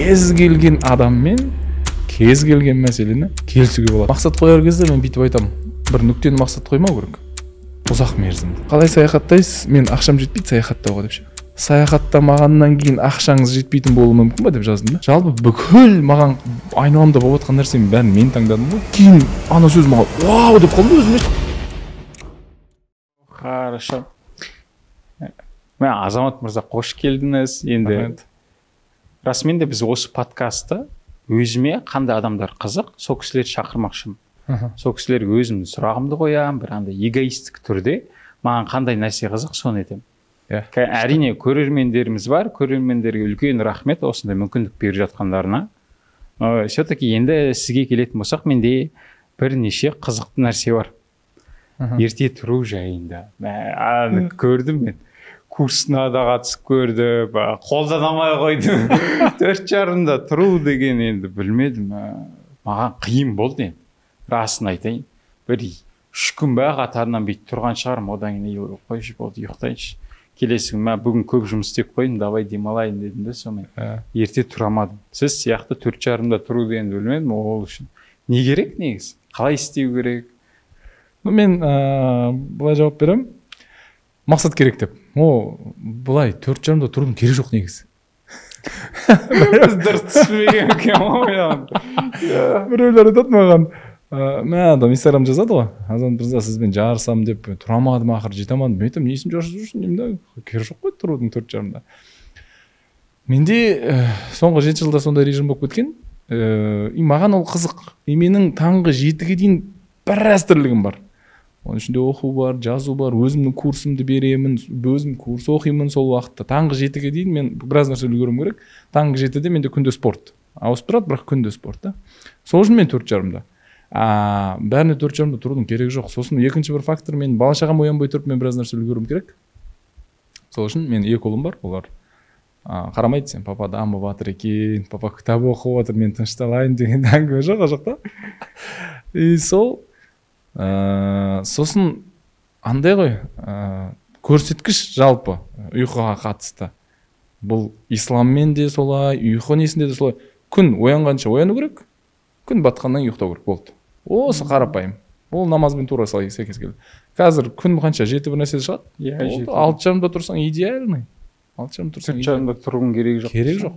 кез келген адаммен кез келген мәселені келісуге болады. Мақсат қояр кезде мен бүйтіп айтамын, бір нүктені мақсат қоймау керек. Ұзақ мерзімді. Қалай саяхаттайсыз? Мен ақшам жетпейді саяхаттауға деп ше. Саяхаттамағаннан кейін ақшаңыз жетпейтін болуы мүмкін ба деп жаздым да. Жалпы бүкіл маған айналамда болып жатқан нәрсенің бәрін мен таңдадым ғой. Кейін ана сөз маған вау деп қалды өзіме. Хорошо. Мен Азамат мырза қош келдіңіз. Енді расымен де біз осы подкастты өзіме қандай адамдар қызық, сол кісілерді шақырмақшымын. Сол кісілерге өзімнің сұрағымды қоямын, бір андай эгоистік түрде маған қандай нәрсе қызық, соны етемін. Әрине көрермендеріміз бар, көрермендерге үлкен рахмет осындай мүмкіндік беріп жатқандарына. Все-таки енді сізге келетін болсақ, менде бірнеше қызықты нәрсе бар. Ерте тұру жайында. Көрдім мен. Курсына да қатысып көрдім, қолданамай қойдым. 4:30-да тұру деген енді білмедім. Маған қиын болды енді. Расын айтайын. Бір 3 күн бе қатарынан бүйтіп тұрған шығармын, одан кейін қойшы болды, ұйықтайыншы. Келесі күн бүгін көп жұмыс істеп қойдым, давай демалайын дедім де, сонымен ерте тұрамадым. Сіз сияқты 4:30-да тұру дегенді білмедім, ол үшін. Не керек негізі? Қалай істеу керек? Мен былай жауап беремін. Мақсат керек деп. Былай 4:30-да тұрудың керек жоқ негізі. Дұрыс түсінбеген екен ғой. Біреулер айтады маған, адам инстаграм жазады ғой, Азамат мырза сізбен жарысам деп тұрамадым, ақыры жете алмадым. Мен айтамын, несін жарысып жүрсің деймін да, керек жоқ қой тұрудың 4:30-да. Менде соңғы 7 жылда сондай режим болып кеткен. Маған ол қызық. Менің таңғы 7-ге дейін біраз тірлігім бар. Оның ішінде оқу бар, жазу бар, өзімнің курсымды беремін, өзім курс оқимын сол уақытта. Таңғы 7-ге дейін мен біраз нәрсе үлгеруім керек. Таңғы 7-де менде күнде спорт. Ауысып тұрады, бірақ күнде спорт. Сол үшін мен 4:30-да. Бәріне 4:30-да тұрудың керегі жоқ. Сосын екінші бір фактор, мен бала-шағам оянбай тұрып, мен біраз нәрсе үлгеруім керек. Сол үшін мен 2 ұлым бар, олар қарамайды, сен папа дамып жатыр екен, папа кітап оқып отыр, мен тынышталайын деген әңгіме жоқ ол жақта. И сосын андай ғой, көрсеткіш жалпы ұйқыға қатысты. Бұл исламмен де солай, ұйқы несінде де солай. Күн оянғанша ояну керек, күн батқаннан ұйықтау керек болды. Осы қарапайым. Ол намазбен тура сәйкес келді. Қазір күн қанша 7 бір нәрсе шығады? 6:30-да тұрсаң идеальный. 6:30-да тұрсаң 4:30-да тұрудың керегі жоқ. Керегі жоқ.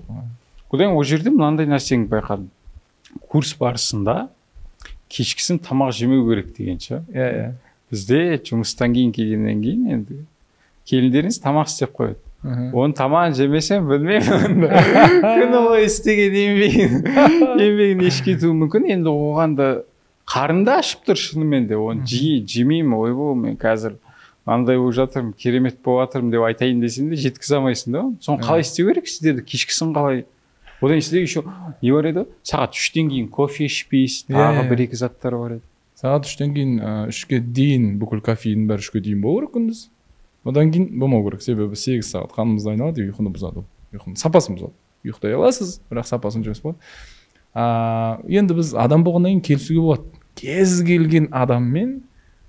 Одан ол жерде мынандай нәрсені байқадым. Курс барысында кешкісін тамақ жемеу керек деген ше. Бізде жұмыстан кейін келгеннен кейін енді келіндеріңіз тамақ істеп қояды. Оны тамағын жемесем білмеймін. Күн олай істеген еңбегін еш кетуі мүмкін. Енді оған да қарынды ашып тұр шынымен де. Оны жемеймін, ойбай мен қазір андай болып жатырмын, керемет болып жатырмын деп айтайын десең де жеткізе алмайсың да. Соны қалай істеу керек сіздерді? Кешкісін қалай? Одан сізде еще не бар еді? Сағат 3-тен кейін кофе ішпейсіз, тағы 1-2 заттар бар еді. Сағат 3-тен кейін 3-ге дейін бүкіл кофеин бәрі 3-ге дейін болу керек күндіз. Одан кейін болмау керек, себебі 8 сағат қанымызды айналады, ұйқыны бұзады. Ұйқының сапасын бұзады. Ұйықтай аласыз, бірақ сапасын жұмыс болады. Енді біз адам болғаннан кейін келісуге болады. Кез келген адаммен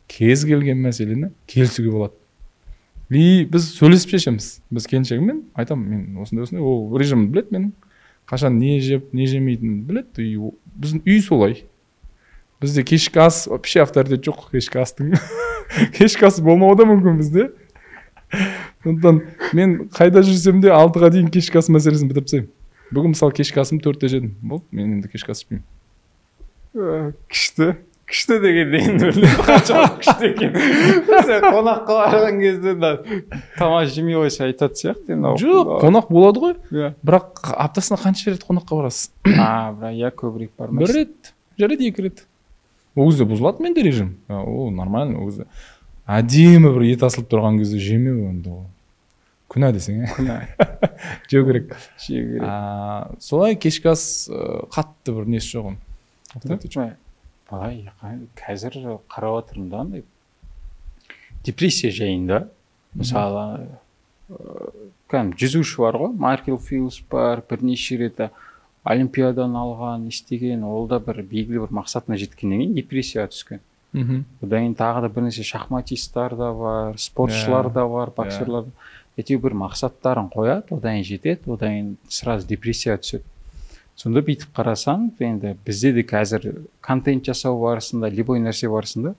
кез келген мәселені келісуге болады. И біз сөйлесіп шешеміз. Біз келіншегіммен айтамын, мен осындай, ол режимді білет менің. Қашан не жеп, не жемейтінін білет. Біздің үй солай. Бізде кешкі ас, вообще авторитет жоқ кешкі астың. Кешкі асы болмауы да мүмкін бізде. Сондықтан мен қайда жүрсем де 6-ға дейін кешкі ас мәселесін бітіріп тастаймын. Бүгін мысалы кешкі асым 4-те жедім. Болды, мен енді кешкі ас ішпеймін. Күшті дегенде енді білем, қаншалық күшті екен. Сен қонаққа барған кезде тамақ жемей қойса айтады сияқты. Жоқ, қонақ болады ғой. Бірақ аптасына қанша рет қонаққа барасыз? Бірақ көбірек бармайсыз. 1 рет, жарайды 2 рет. Ол кезде бұзылады менде режим. Ол нормально, ол кезде. Әдемі бір ет асылып тұрған кезде жемеу енді ол. Күнә десең, Күнә. Жеу керек. Солай кешкі ас қатты бір несі жоқ оның. Балай, қазір қарап отырмын да андай депрессия жайында. Мысалы, жүзуші бар ғой, Майкл Филпс бар, бірнеше рет олимпиададан алған, істеген, ол да бір белгілі бір мақсатына жеткеннен кейін депрессияға түскен. Одан кейін тағы да бірнеше шахматисттар да бар, спортшылар да бар, боксерлар. Әйтеуір бір мақсаттарын қояды, одан кейін жетеді, одан кейін сразу депрессияға түседі. сонда бүйтіп қарасаң енді бізде де қазір контент жасау барысында любой нәрсе барысында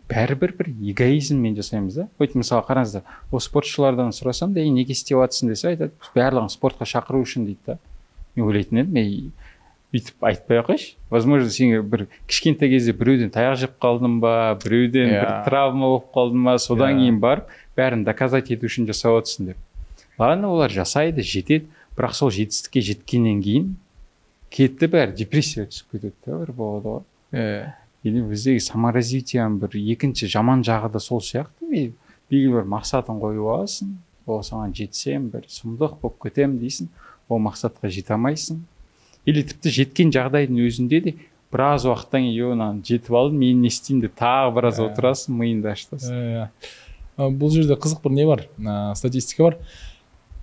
бәрібір бір эгоизммен жасаймыз да. Өйтіп мысалы қараңыздар, осы спортшылардан сұрасам да неге істеп жатсың десе айтады, барлығын спортқа шақыру үшін дейді да. Мен ойлайтын едім, бүйтіп айтпай ақ қойшы, возможно сен бір кішкентай кезде біреуден таяқ жеп қалдың ба, біреуден бір травма болып қалдың ба, содан кейін барып бәрін доказать ету үшін жасап отырсың деп. Ладно, олар жасайды, жетеді, бірақ сол жетістікке жеткеннен кейін кетті бәрі депрессияға түсіп кетеді да, бір болады ғой. Или біздегі саморазвитияның бір екінші жаман жағы да сол сияқты. Белгілі бір мақсатын қойып аласың, ол саған жетсем бір сұмдық болып кетемін дейсің, ол мақсатқа жете алмайсың. Или тіпті жеткен жағдайдың өзінде де біраз уақыттан кейін жетіп алдым, мен не істеймін деп тағы біраз отырасың, миыңды ашытасың. Бұл жерде қызық бір не бар, статистика бар.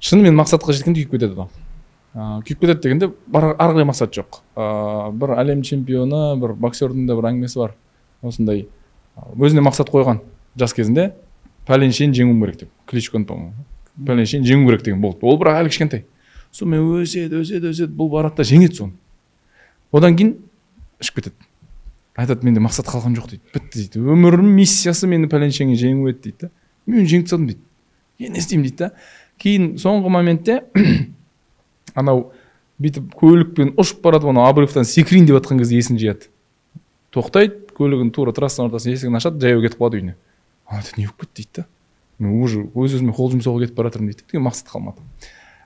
Шынымен мақсатқа жеткенде күйіп кетеді ғой. Күйіп кетеді дегенде арғылай мақсат жоқ. Бір әлем чемпионы, бір боксердің де бір әңгімесі бар. Осындай өзіне мақсат қойған жас кезінде пәленшені жеңуім керек деп. Кличконы, по-моему. Пәленшені жеңу керек деген болды. Ол бірақ әлі кішкентай. Сонымен өседі, бұл барады да жеңеді соны. Одан кейін ішіп кетеді. Айтады, менде мақсат қалған жоқ дейді. Бітті дейді. Өмірім миссиясы мені пәленшені жеңу еді дейді. Мен жеңіп тастадым дейді. Не істеймін дейді. Кейін соңғы моментте анау бүйтіп көлікпен ұшып барады, оны обрывтан секірейін деп жатқан кезде есін жияды. Тоқтайды, көлігін тура трассаның ортасына есігін ашады, жаяу кетіп қалады үйіне. Не болып кетті дейді. Мен уже өз-өзіме қол жұмсауға кетіп бара жатырмын дейді. Деген мақсат қалмады.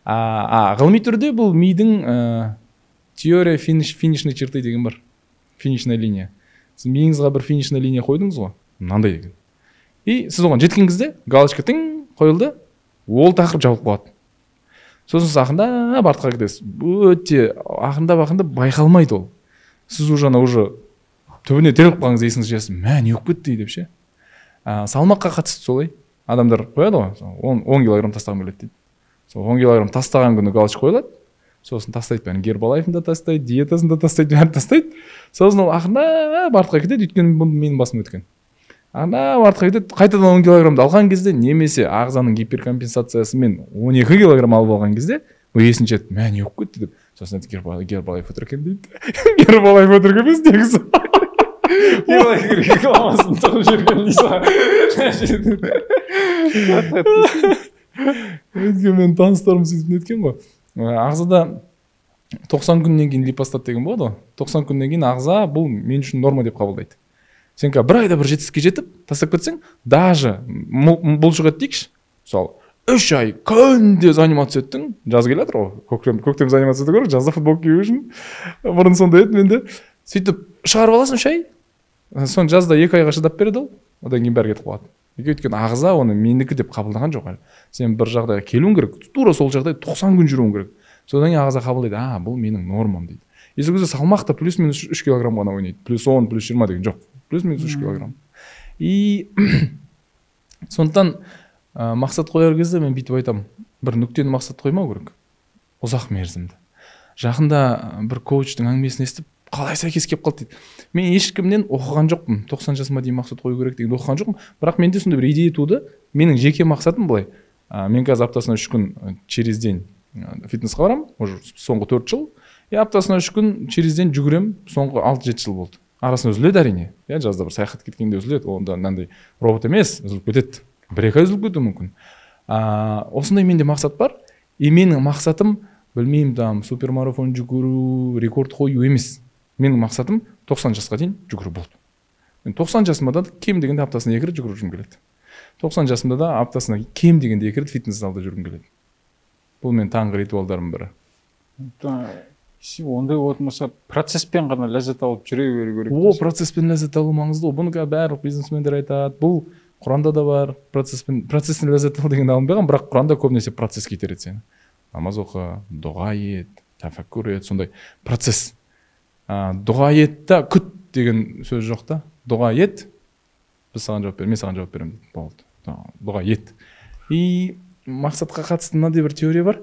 Ғылыми түрде бұл мидың теория финишной черты деген бар. Финишная линия. Сіз миыңызға бір финишная линия қойдыңыз ғой, мынандай деген. И сіз оған жеткен кезде галочка тың қойылды, ол тақырып жабылып қалады. Сосын ақырындап артқа кетесіз. Өте ақырындап байқалмайды ол. Сіз уже түбіне тіреліп қалғыңыз есіңіз жиясыз. Не болып кетті деп ше. Салмаққа қатысты солай. Адамдар қояды ғой, 10 килограмм тастағым келеді дейді. Сол 10 килограмм тастаған күні галочка қойылады. Сосын тастайды, бәрін Гербалайфын да тастайды, диетасын да тастайды, бәрін тастайды. Сосын ол ақырындап артқа кетеді, өйткені бұл менің басым өткен. Артқа кетеді, қайтадан 10 килограммды алған кезде, немесе ағзаның гиперкомпенсациясымен 12 килограмм алып алған кезде, ол есін жетті, не болып кетті деп. Сосын Гербалайф отыр екен дейді. Гербалайф отыр емес негізі. Гербалайф рекламасын тығып жүрген дейсің. Мен таныстарым сөйтіп неткен ғой. Ағзада 90 күннен кейін липостат деген болады ғой. 90 күннен кейін ағза бұл мен үшін норма деп қабылдайды. Сен бір айда бір жетістікке жетіп, тастап кетсең, даже бұлшық ет дейікші. Мысалы, 3 ай күнде занимация еттің, жаз келе жатыр ғой. Көктем занимация ете көріп, жазда футбол кию үшін. Бұрын сондай еді менде. Сөйтіп шығарып аласың 3 ай. Соны жазда 2 айға шыдап береді ол. Одан кейін бәрі кетіп қалады. Өйткені ағза оны менікі деп қабылдаған жоқ әлі. Сен бір жағдайға келуің керек, тура сол жағдай 90 күн жүруің керек. Содан кейін ағза қабылдайды, бұл менің нормам дейді. Ескі кезде салмақта плюс-минус 3 килограмм ғана ойнайды. Плюс 10, плюс 20 деген жоқ. Плюс-минус 3 килограмм. И сондықтан мақсат қояр кезде мен бүйтіп айтамын, бір нүктені мақсат қоймау керек. Ұзақ мерзімді. Жақында бір коучтың әңгімесін естіп, қалай сәйкес келіп қалды дейді. Мен ешкімнен оқыған жоқпын. 90 жасыма дейін мақсат қою керек деген оқыған жоқпын. Бірақ менде сондай бір идея туды. Менің жеке мақсатым былай. Мен қазір аптасына 3 күн через день фитнесқа барамын, уже соңғы 4 жыл. Аптасына 3 күн через день жүгірем, соңғы 6-7 жыл болды. Арасын үзіледі әрине. Жазда бір саяхат кеткенде үзіледі. Онда мынандай робот емес, үзіліп кетеді. 1-2 ай үзіліп кетуі мүмкін. Осындай менде мақсат бар. И менің мақсатым, білмеймін, супермарафон жүгіру, рекорд қою емес. Менің мақсатым 90 жасқа дейін жүгіру болды. 90 жасымда да кем дегенде аптасына 2 рет жүгіріп жүргім келеді. 90 жасымда да аптасына кем дегенде 2 рет фитнес залда жүргім келеді. Бұл мен таңғы ритуалдарым бірі. Ондай болмаса процеспен ғана ләззат алып жүре беру керек. Процеспен ләззат алу маңызды. Бұны барлық бизнесмендер айтады. Бұл Құранда да бар. Процестен ләззат алу деген алынбаған, бірақ Құранда көбінесе процесс кетереді сені. Намаз оқы, дұға ет, тәфәккүр ет, сондай процесс. Дұға етті күт деген сөз жоқ та. Дұға ет, біз саған жауап беремін, мен саған жауап беремін дейді. Болды. Дұға ет. И мақсатқа қатысты мынандай бір теория бар.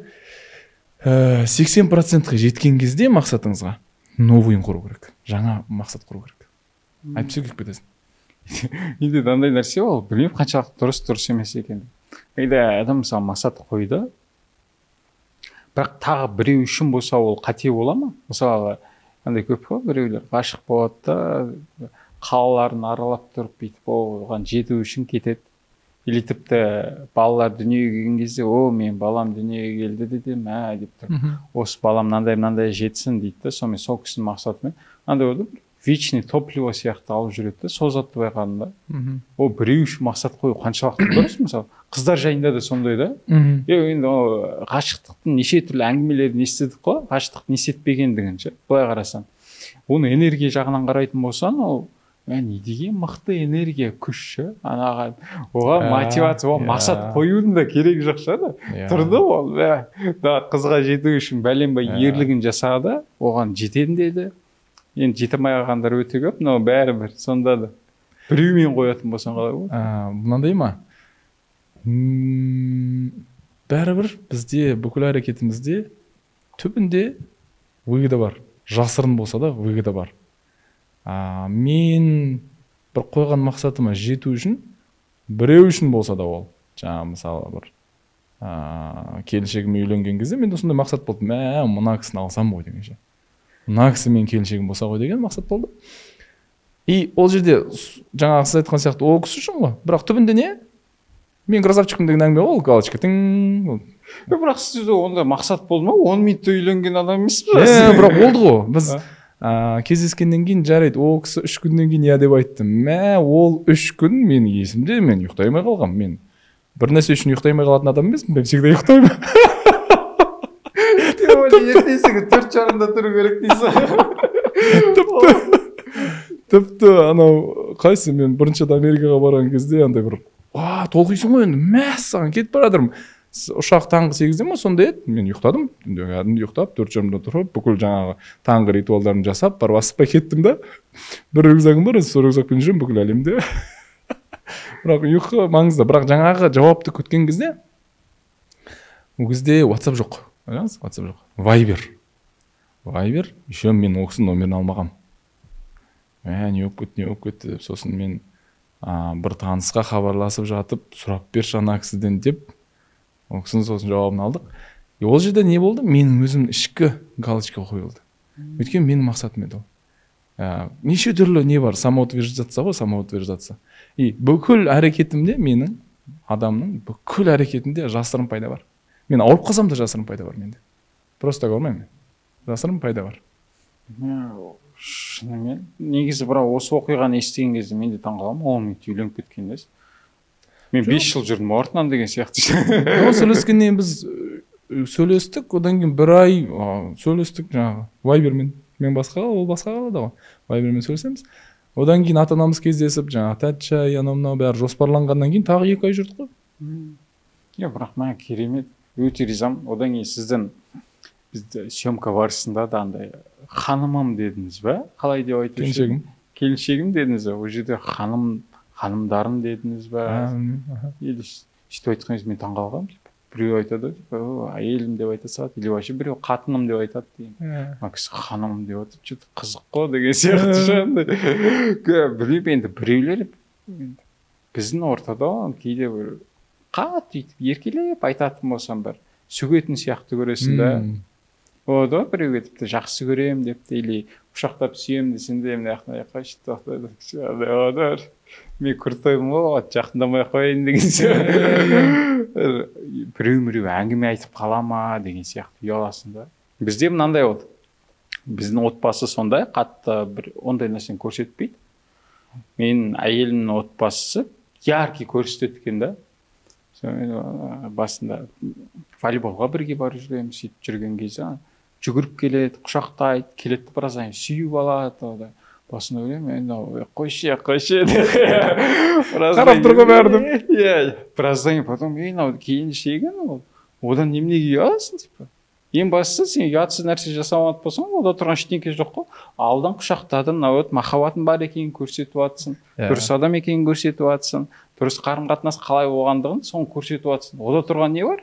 80%-ға жеткен кезде мақсатыңызға новыйын құру керек. Жаңа мақсат құру керек. Айтпаса келіп кетесің. Енді андай нәрсе ол, білмеймін қаншалықты дұрыс емес екен. Егер адам мысалы мақсат қойды, бірақ тағы біреу үшін болса ол қате бола ма? Мысалы андай көп қой біреулер ғашық болады да қалаларын аралап тұрып бүйтіп оған жету үшін кетеді. Или тіпті балалар дүниеге келген кезде мен балам дүниеге келді дедім деп тұр. Осы балам мынандай жетсін дейді да, сонымен сол кісінің мақсатымен андай болды, вечный топливо сияқты алып жүреді да, созатты байқадым да. Ол біреу үшін мақсат қою қаншалықты дұрыс. Мысалы қыздар жайында да сондай да. Енді ғашықтықтың неше түрлі әңгімелерін естідік қой, ғашықтық не істетпегендігін ше, былай қарасаң. Оны энергия жағынан қарайтын болсаң, ол не деген мықты энергия, күш ше. Оған мотивация, мақсат қоюдың да керегі жоқ ше да. Тұрды ол, қызға жету үшін бәленбай ерлігін жасады, оған жетеді деді. Енді жете алмай қалғандар өте көп, но бәрібір сонда да біреумен қоятын болсаң қалай болады? Мынандай ма? Бәрібір бізде бүкіл әрекетімізде түбінде выгода бар. Жасырын болса да выгода бар. Мен бір қойған мақсатыма жету үшін біреу үшін болса да ол. Жаңа мысалы бір келіншегіме үйленген кезде менде сондай мақсат болды. Мына кісіні алсам ғой деген ше. Мына кісі мен келіншегім болса ғой деген мақсат болды. И ол жерде жаңағы сіз айтқан сияқты ол кісі үшін ғой. Бірақ түбінде не? Мен красавчикпін деген әңгіме ғой, ол галочка. Бірақ сіз онда мақсат болды ма? 10 минутта үйленген адам емессіз ба? Бірақ болды ғой. Біз кездескеннен кейін жарайды, ол кісі 3 күннен кейін деп айтты. Ол 3 күн мен есімде, мен ұйықтай алмай қалғам. Мен бір нәрсе үшін ұйықтай алмай қалатын адам емеспін, мен всегда ұйықтаймын. Ертесігі 4:30-да тұру керек дейсің. Тіпті анау қайсы мен бірінші Америкаға барған кезде андай бір толқисың ғой енді, саған кетіп барадырмын. Ұшақ таңғы 8-де ма сонда еді, мен ұйықтадым, кәдімгі ұйықтап 4:30-да тұрып, бүкіл жаңағы таңғы ритуалдарын жасап, барып асықпай кеттім да. Бір рюкзагым бар, сол рюкзакпен жүремін бүкіл әлемде. Бірақ ұйқы маңызды, бірақ жаңағы жауапты күткен кезде, ол кезде WhatsApp жоқ. WhatsApp жоқ. Viber, еще мен ол кісінің номерін алмағам. Не болып кетті деп, сосын мен бір танысқа хабарласып жатып, сұрап берші ана кісіден деп, ол кісінің сосын жауабын алдық. Ол жерде не болды? Менің өзім ішкі галочка қойылды. Өйткені менің мақсатым еді ол. Неше түрлі не бар? Самоутверждаться ғой, самоутверждаться. И бүкіл әрекетімде менің адамның бүкіл әрекетінде жасырын пайда бар. Мен ауырып қалсам да жасырын пайда бар менде. Просто так ауырмаймын. Жасырын пайда бар. Шынымен негізі бірақ осы оқиғаны естіген кезде мен де таңғаламын, 10 минут үйленіп кеткен десіз. Мен 5 жыл жүрдім артынан деген сияқты. Сөйлескеннен біз сөйлестік, одан кейін 1 ай сөйлестік жаңағы Viberмен. Мен басқа, ол басқа қалады ғой. Viberмен сөйлесеміз. Одан кейін ата-анамыз кездесіп, жаңағы тәтчай, анау бәрі жоспарланғаннан кейін тағы 2 ай жүрдік қой. Бірақ маған керемет, өте ризамын. Одан кейін сіздің бізді съемка барысында да андай ханымым дедіңіз бе? Қалай деп айтып? Келіншегім дедіңіз бе? Ол жерде ханымдарым дедіңіз бе? Или сөйтіп айтқан кезде мен таңғалғам. Біреу айтады, әйелім деп айта салады, или вообще біреу қатыным деп айтады деген. Кісі ханымым деп айтып, что-то қызық қой деген сияқты жаңағыдай. Білмеймін, енді біреулер біздің ортада кейде бір қатты еркелеп айтатын болсам бір сөгетін сияқты көресің да. Ода біреуге тіпті жақсы көрем депті, или құшақтап сүйем десең де мына жаққа мен кұртоймын ғой, жақындамай қойын деген сияқты. Біреу әңгіме айтып қала ма деген сияқты ұяласың да. Бізде мынандай болды. Біздің отбасы сондай, қатты бір ондай нәрсені көрсетпейді. Мен әйелімнің отбасысы яркий көрсеткен да. Басында волейболға бірге барып жүреміз, сөйтіп жүрген кезде жүгіріп келеді, құшақтайды, келеді біраздан сүйіп алады. Басында ойлаймын, қойшы қарап тұрға бәрі деп. Біраздан потом келіншегін одан неменеге ұяласың деп. Ең бастысы сен ұятсыз нәрсе жасамады болсаң, ода тұрған ештеңе жоқ қой. Алдан құшақтадың, махаббатың бар екенін көрсетіп жатсың, дұрыс адам екенін көрсетіп жатсың, дұрыс қарым-қатынас қалай болғандығын соны көрсетіп жатсың. Ода тұрған не бар?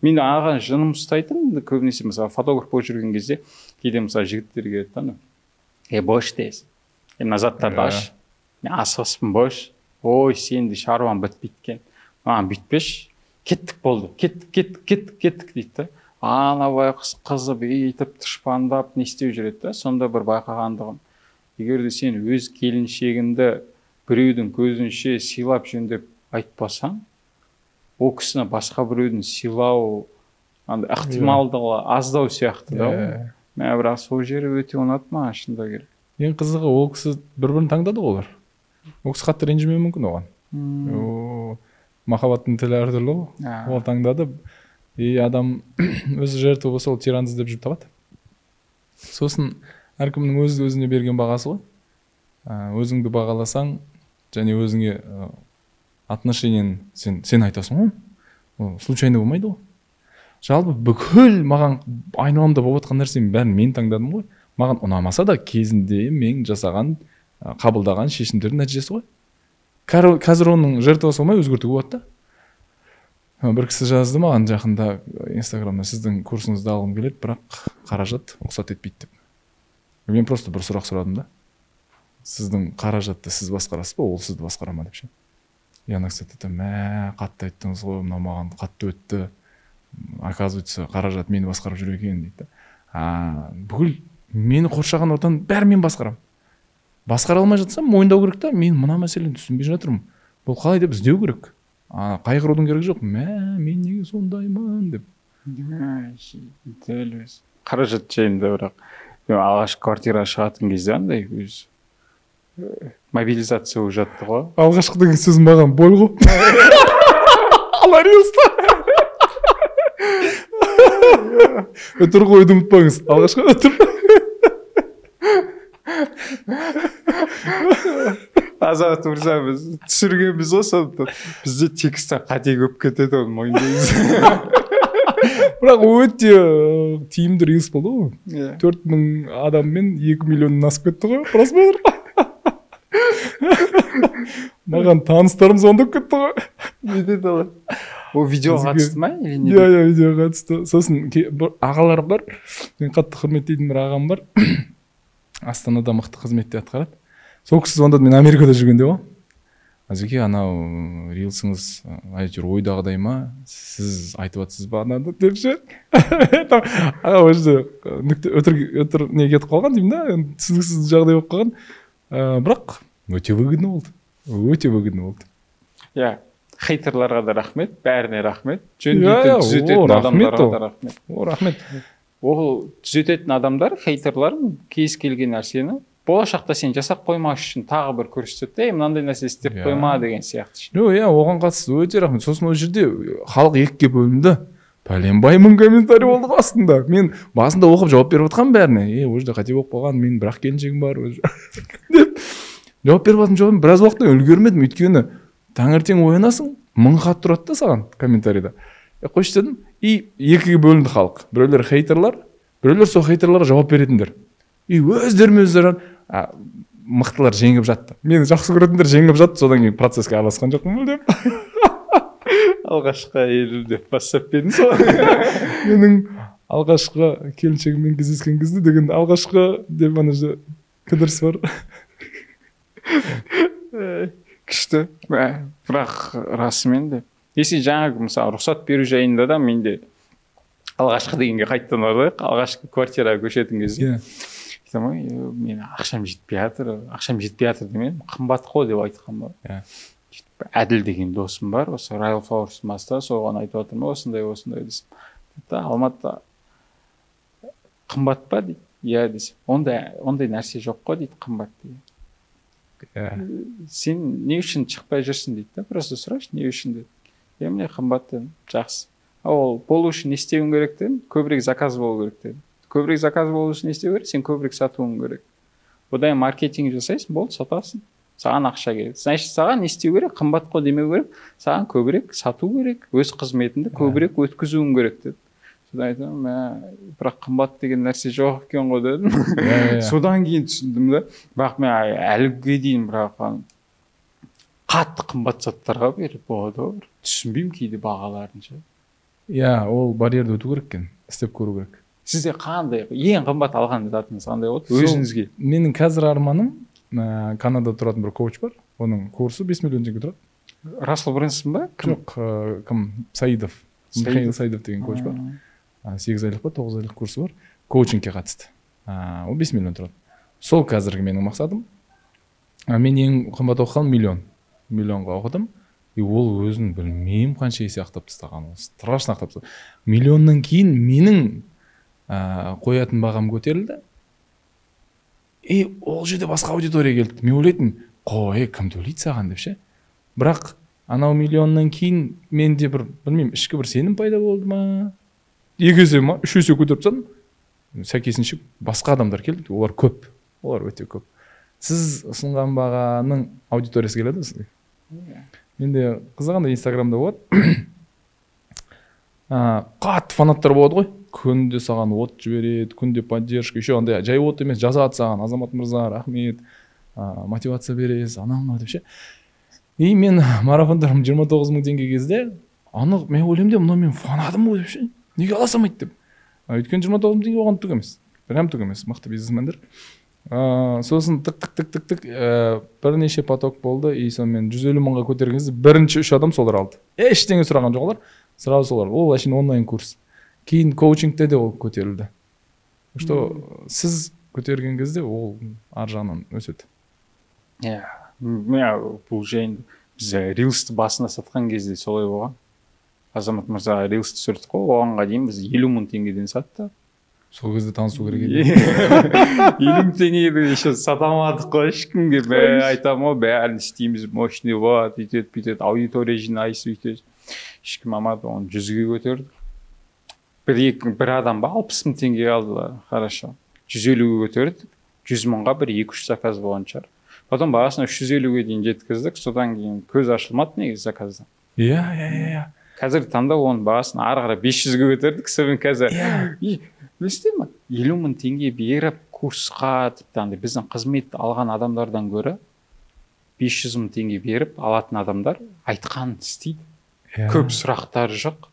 Мен аған жыным ұстайтын, көбінесе мысалы фотограф болып жүрген кезде кейде мысалы жігіттерге айтады, бош дейсің. Мына заттарды аш. Мен асығыспын, бош. Ой, сен де шаруаң бітпейді екен. Маған бүйтпеш. Кеттік болды. Кеттік дейді да. ана байқұс қызып өйтіп тышпандап не істеп жүреді да. Сонда бір байқағандығым, егер де сен өз келіншегіңді біреудің көзінше сыйлап жөндеп айтпасаң, ол кісіні басқа біреудің сыйлау ықтималдығы аздау сияқты да. Бірақ сол жері өте ұнады маған шынында керек. Ең қызығы ол кісі бір-бірін таңдады ғой олар. Ол кісі қатты ренжімеуі мүмкін оған. Махаббаттың тілі әртүрлі ғой. Ол таңдады. Адам өзі жертва болса ол тиранды іздеп жүріп табады. Сосын әркімнің өзіне берген бағасы ғой. Өзіңді бағаласаң және өзіңе отношениен сен айтасың ғой. Ол случайно болмайды ғой. Жалпы бүкіл маған айналамда болып жатқан нәрсенің бәрін мен таңдадым ғой. Маған ұнамаса да кезінде мен жасаған, қабылдаған шешімдердің нәтижесі ғой. Қазір оның жертвасы болмай өзгертуге болады да. Бір кісі жазды маған жақында Инстаграмда, сіздің курсыңызды алғым келеді, бірақ қаражат рұқсат етпейді деп. Мен просто бір сұрақ сұрадым да. Сіздің қаражатты сіз басқарасыз ба, ол сізді басқара ма деп ше. Ана кісі айтты, қатты айттыңыз ғой, мынау маған қатты өтті. Оказывается, қаражат мені басқарып жүр екен дейді. Бүкіл мені қоршаған ортаны бәрі мен басқарамын. Басқара алмай жатсам, мойындау керек та, мен мына мәселені түсінбей жатырмын. Бұл қалай деп іздеу керек. Қайғырудың керегі жоқ. Мен неге сондаймын деп. Дәл өз. Қаражат жайында бірақ алғаш квартира шығатын кезде андай өз мобилизация болып жатты ғой. Алғашқы деген сөз маған бол ғой. Аларилста. Өтір қойды ұмытпаңыз. Алғашқы өтір. Азамат мырза, біз түсіргенбіз ғой сондықтан. Бізде текстте қате көп кетеді оны мойындаймыз. Бірақ өте тиімді рилс болды ғой. 4000 адаммен 2 миллионнан асып кетті ғой просмотр. Маған таныстарым звондап кетті ғой. Не деді олар? Ол видеоға қатысты ма? Иә, видеоға қатысты. Сосын ағалар бар. Мен қатты құрметтейтін бір ағам бар. Астанада мықты қызметте атқарады. Сол кісі звондады, мен Америкада жүргенде ғой. Азеке, анау рилсіңіз әйтеуір ойдағыдай ма? Сіз айтып жатсыз ба ананы деп ше. Аға өзі өтір не кетіп қалған деймін да. Түсініксіз жағдай болып қалған. Бірақ өте выгодно болды. Өте выгодно болды. Иә. Хейтерларға да рахмет, бәріне рахмет. Жөндейтін, түзететін адамдарға да рахмет. Рахмет. Ол түзететін адамдар, хейтерлар кез келген нәрсені болашақта сен жасап қоймаш үшін тағы бір көрсетеді. Мынандай нәрсе істеп қойма деген сияқты. Иә, оған қатысты өте рахмет. Сосын ол жерде халық екіге бөлінді. Пәленбай мың комментарий болды астында. Мен басында оқып жауап беріп жатқан бәріне. Ол жерде қате болып қалған, мен бірақ келіншегім бар деп жауап беріп жатырмын. Біраз уақытта үлгермедім, өйткені таңертең оянасың, 1000 хат тұрады да саған комментарийда. Қойшы дедім, екіге бөлінді халық. Біреулер хейтерлар, біреулер сол хейтерларға жауап беретіндер. Өздері мықтылар жеңіп жатты. Мені жақсы көретіндер жеңіп жатты, содан кейін процесске араласқан жоқпын мүлдем. Алғашқы әйелім деп бастап бердің сол. Менің алғашқы келіншегіммен кездескен кезде деген алғашқы деп ана жерде кідіріс бар. Күшті. Бірақ расымен де. Если жаңағы мысалы рұқсат беру жайында да менде алғашқы дегенге қайттан оралайық. Алғашқы квартираға көшетін кезде. Мен ақшам жетпей жатыр демедім. Қымбат қой деп айтқан ба. Әділ деген досым бар. Осы Royal Flowers маста соған айтып жатырмын. Осындай десем. Алматыда қымбат па дейді. Иә десем. Ондай нәрсе жоқ қой дейді қымбат дейді. Сен не үшін шықпай жүрсің дейді. Просто сұрашы не үшін деді. Міне қымбат дедім. Жақсы. Ол болу үшін не істеуің керек дедім. Көбірек заказ болу керек дедім. Көбірек заказ болу үшін не істеу керек? Сен көбірек сатуың керек. Одан маркетинг жасайсың, болды, сатасың. Саған ақша керек. Значит, саған не істеу керек? Қымбат қой демеу керек. Саған көбірек сату керек. Өз қызметіңді көбірек өткізуің керек деді. Содан айтамын, бірақ қымбат деген нәрсе жоқ екен ғой дедім. Содан кейін түсіндім да. Бірақ мен әліге дейін бірақ қатты қымбат заттарға беріп болады. Түсінбеймін кейде бағаларынша. Иә, ол барьерді өту керек екен, істеп көру керек. Сізде қандай, ең қымбат алған затыңыз қандай болды? Өзіңізге. Менің қазір арманым, Канадада тұратын бір коуч бар. Оның курсы 5 миллион теңге тұрады. Рассел Брэнсон ба? Жоқ, кім? Саидов. Михаил Саидов деген коуч бар. 8 айлық па 9 айлық курсы бар, коучингке қатысты. Ол 5 миллион тұрады. Сол қазіргі менің мақсатым. Мен ең қымбат оқығаным миллионға оқыдым. И ол өзін білмеймін қанша есе ақтап тастаған. Страшно ақтап тастаған. Миллионнан кейін менің қоятын бағам көтерілді. И ол жерде басқа аудитория келді. Мен ойлайтын, кім төлейді саған деп ше. Бірақ анау миллионнан кейін менде білмеймін, ішкі бір сенім пайда болды ма? 2 есе ма, 3 есе көтеріп тастадым. Сәйкесінше басқа адамдар келді. Олар көп. Олар өте көп. Сіз ұсынған бағаның аудиториясы келеді сізге? Менде қызығанда Инстаграмда болады. Қатты фанаттар болады ғой. Күнде саған от жібереді, күнде поддержка. Еще андай жай от емес, жазады саған: Азамат мырза, рахмет, мотивация бересіз, анау деп ше. И мен марафондарым 29 000 теңге кезде, мен ойлаймын да, мен фанатым ғой деп ше. Неге ала салмайды деп. Өйткені 29 000 теңге оған түк емес. Прям түк емес, мықты бизнесмендер. Сосын тық бірнеше поток болды. И сонымен 150 000-ға көтерген кезде бірінші 3 адам солар алды. Ештеңе сұраған жоқ олар. Сразу солар. Ол әшейін онлайн курс. Кейін коучингте де ол көтерілді. Что сіз көтерген кезде ол ар жағынан өседі. Бұл жайында біз рилсті басына сатқан кезде солай болған. Азамат мырза рилсті түсірдік қой, оғанға дейін біз 50 000 теңгеден сатты. Сол кезде танысу керек еді. 50 000 теңгеден еще сата алмадық қой, ешкімге айтамын ғой, бәрін істейміз, мощный болады, үйтеді, бүйтеді, аудитория жинайсыз, үйтеді. Ешкім алмады, оны 100-ге көтердік. Бір адам 60 000 теңге алды, хорошо. 150-ге көтердік, 100 000-ға бір 2-3 заказ болған шығар. Потом бағасына 350-ге дейін жеткіздік, содан кейін көз ашылмады негізі заказдан. Иә. Қазір таңда оның бағасын ары қарай 500-ге көтердік, содан қазір. Білесіздер ме? 50 000 теңге беріп курсқа, тіпті біздің қызмет алған адамдардан гөрі 500 000 теңге беріп алатын адамдар айтқанын істейді. Көп сұрақтары жоқ.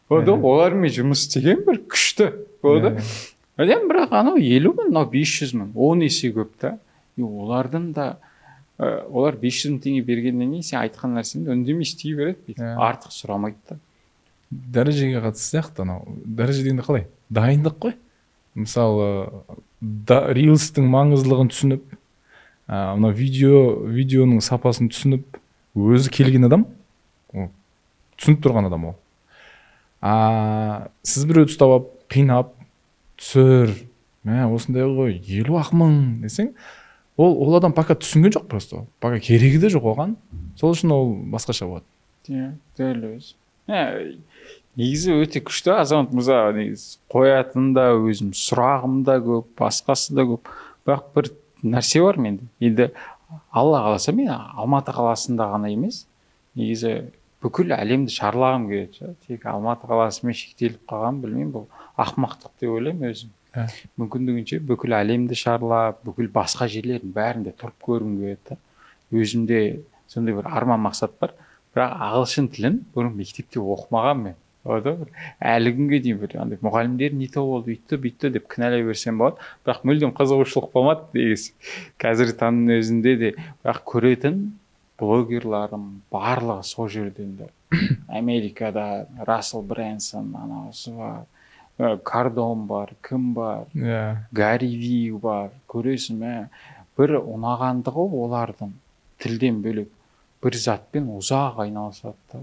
Олармен жұмыс істеген бір күшті. Бірақ анау 50 000, анау 500 000, 10 есе көп та. Олардың да олар 500 000 теңге бергеннен кейін сен айтқан нәрсені үндемей істей береді, артық сұрамайды да. Дәрежеге қатысты сияқты, анау дәреже дегенде қалай? Дайындық қой. Мысалы, рилстің маңыздылығын түсініп, мына видеоның сапасын түсініп, өзі келген адам, түсініп тұрған адам ол. Сіз біреуді ұстап алып, қинап, түсір, осындай ғой, 50 000 десең, ол адам пока түсінген жоқ просто. Пока керегі де жоқ оған. Сол үшін ол басқаша болады. Дәл өзі. Негізі өте күшті. Азамат мырза қоятын да, өзім сұрағым да көп, басқасы да көп. Бірақ бір нәрсе бар менде. Енді Алла қаласа, мен Алматы қаласында ғана емес, негізі бүкіл әлемді шарлағым келеді. Тек Алматы қаласымен шектеліп қалған, білмеймін, бұл ақымақтық деп ойлаймын өзім. Мүмкіндігінше бүкіл әлемді шарлап, бүкіл басқа жерлердің бәрінде тұрып көргім келеді. Өзімде сондай бір арман мақсат бар. Бірақ ағылшын тілін бұрын мектепте оқымаған мен. Әлі күнге дейін бір мұғалімдер не то болды, үйтті деп кінәлай берсем болады. Бірақ мүлдем қызығушылық болмады дегенсіз. Қазіргі таңның өзінде де бірақ көретін блогерларым барлығы сол жерден де. Америкада Рассел Брэнсон, анаусы бар, Кардон бар, кім бар, Гарри Ви бар, көресің, бір ұнағандығы олардың тілден бөлек бір затпен ұзақ айналысады.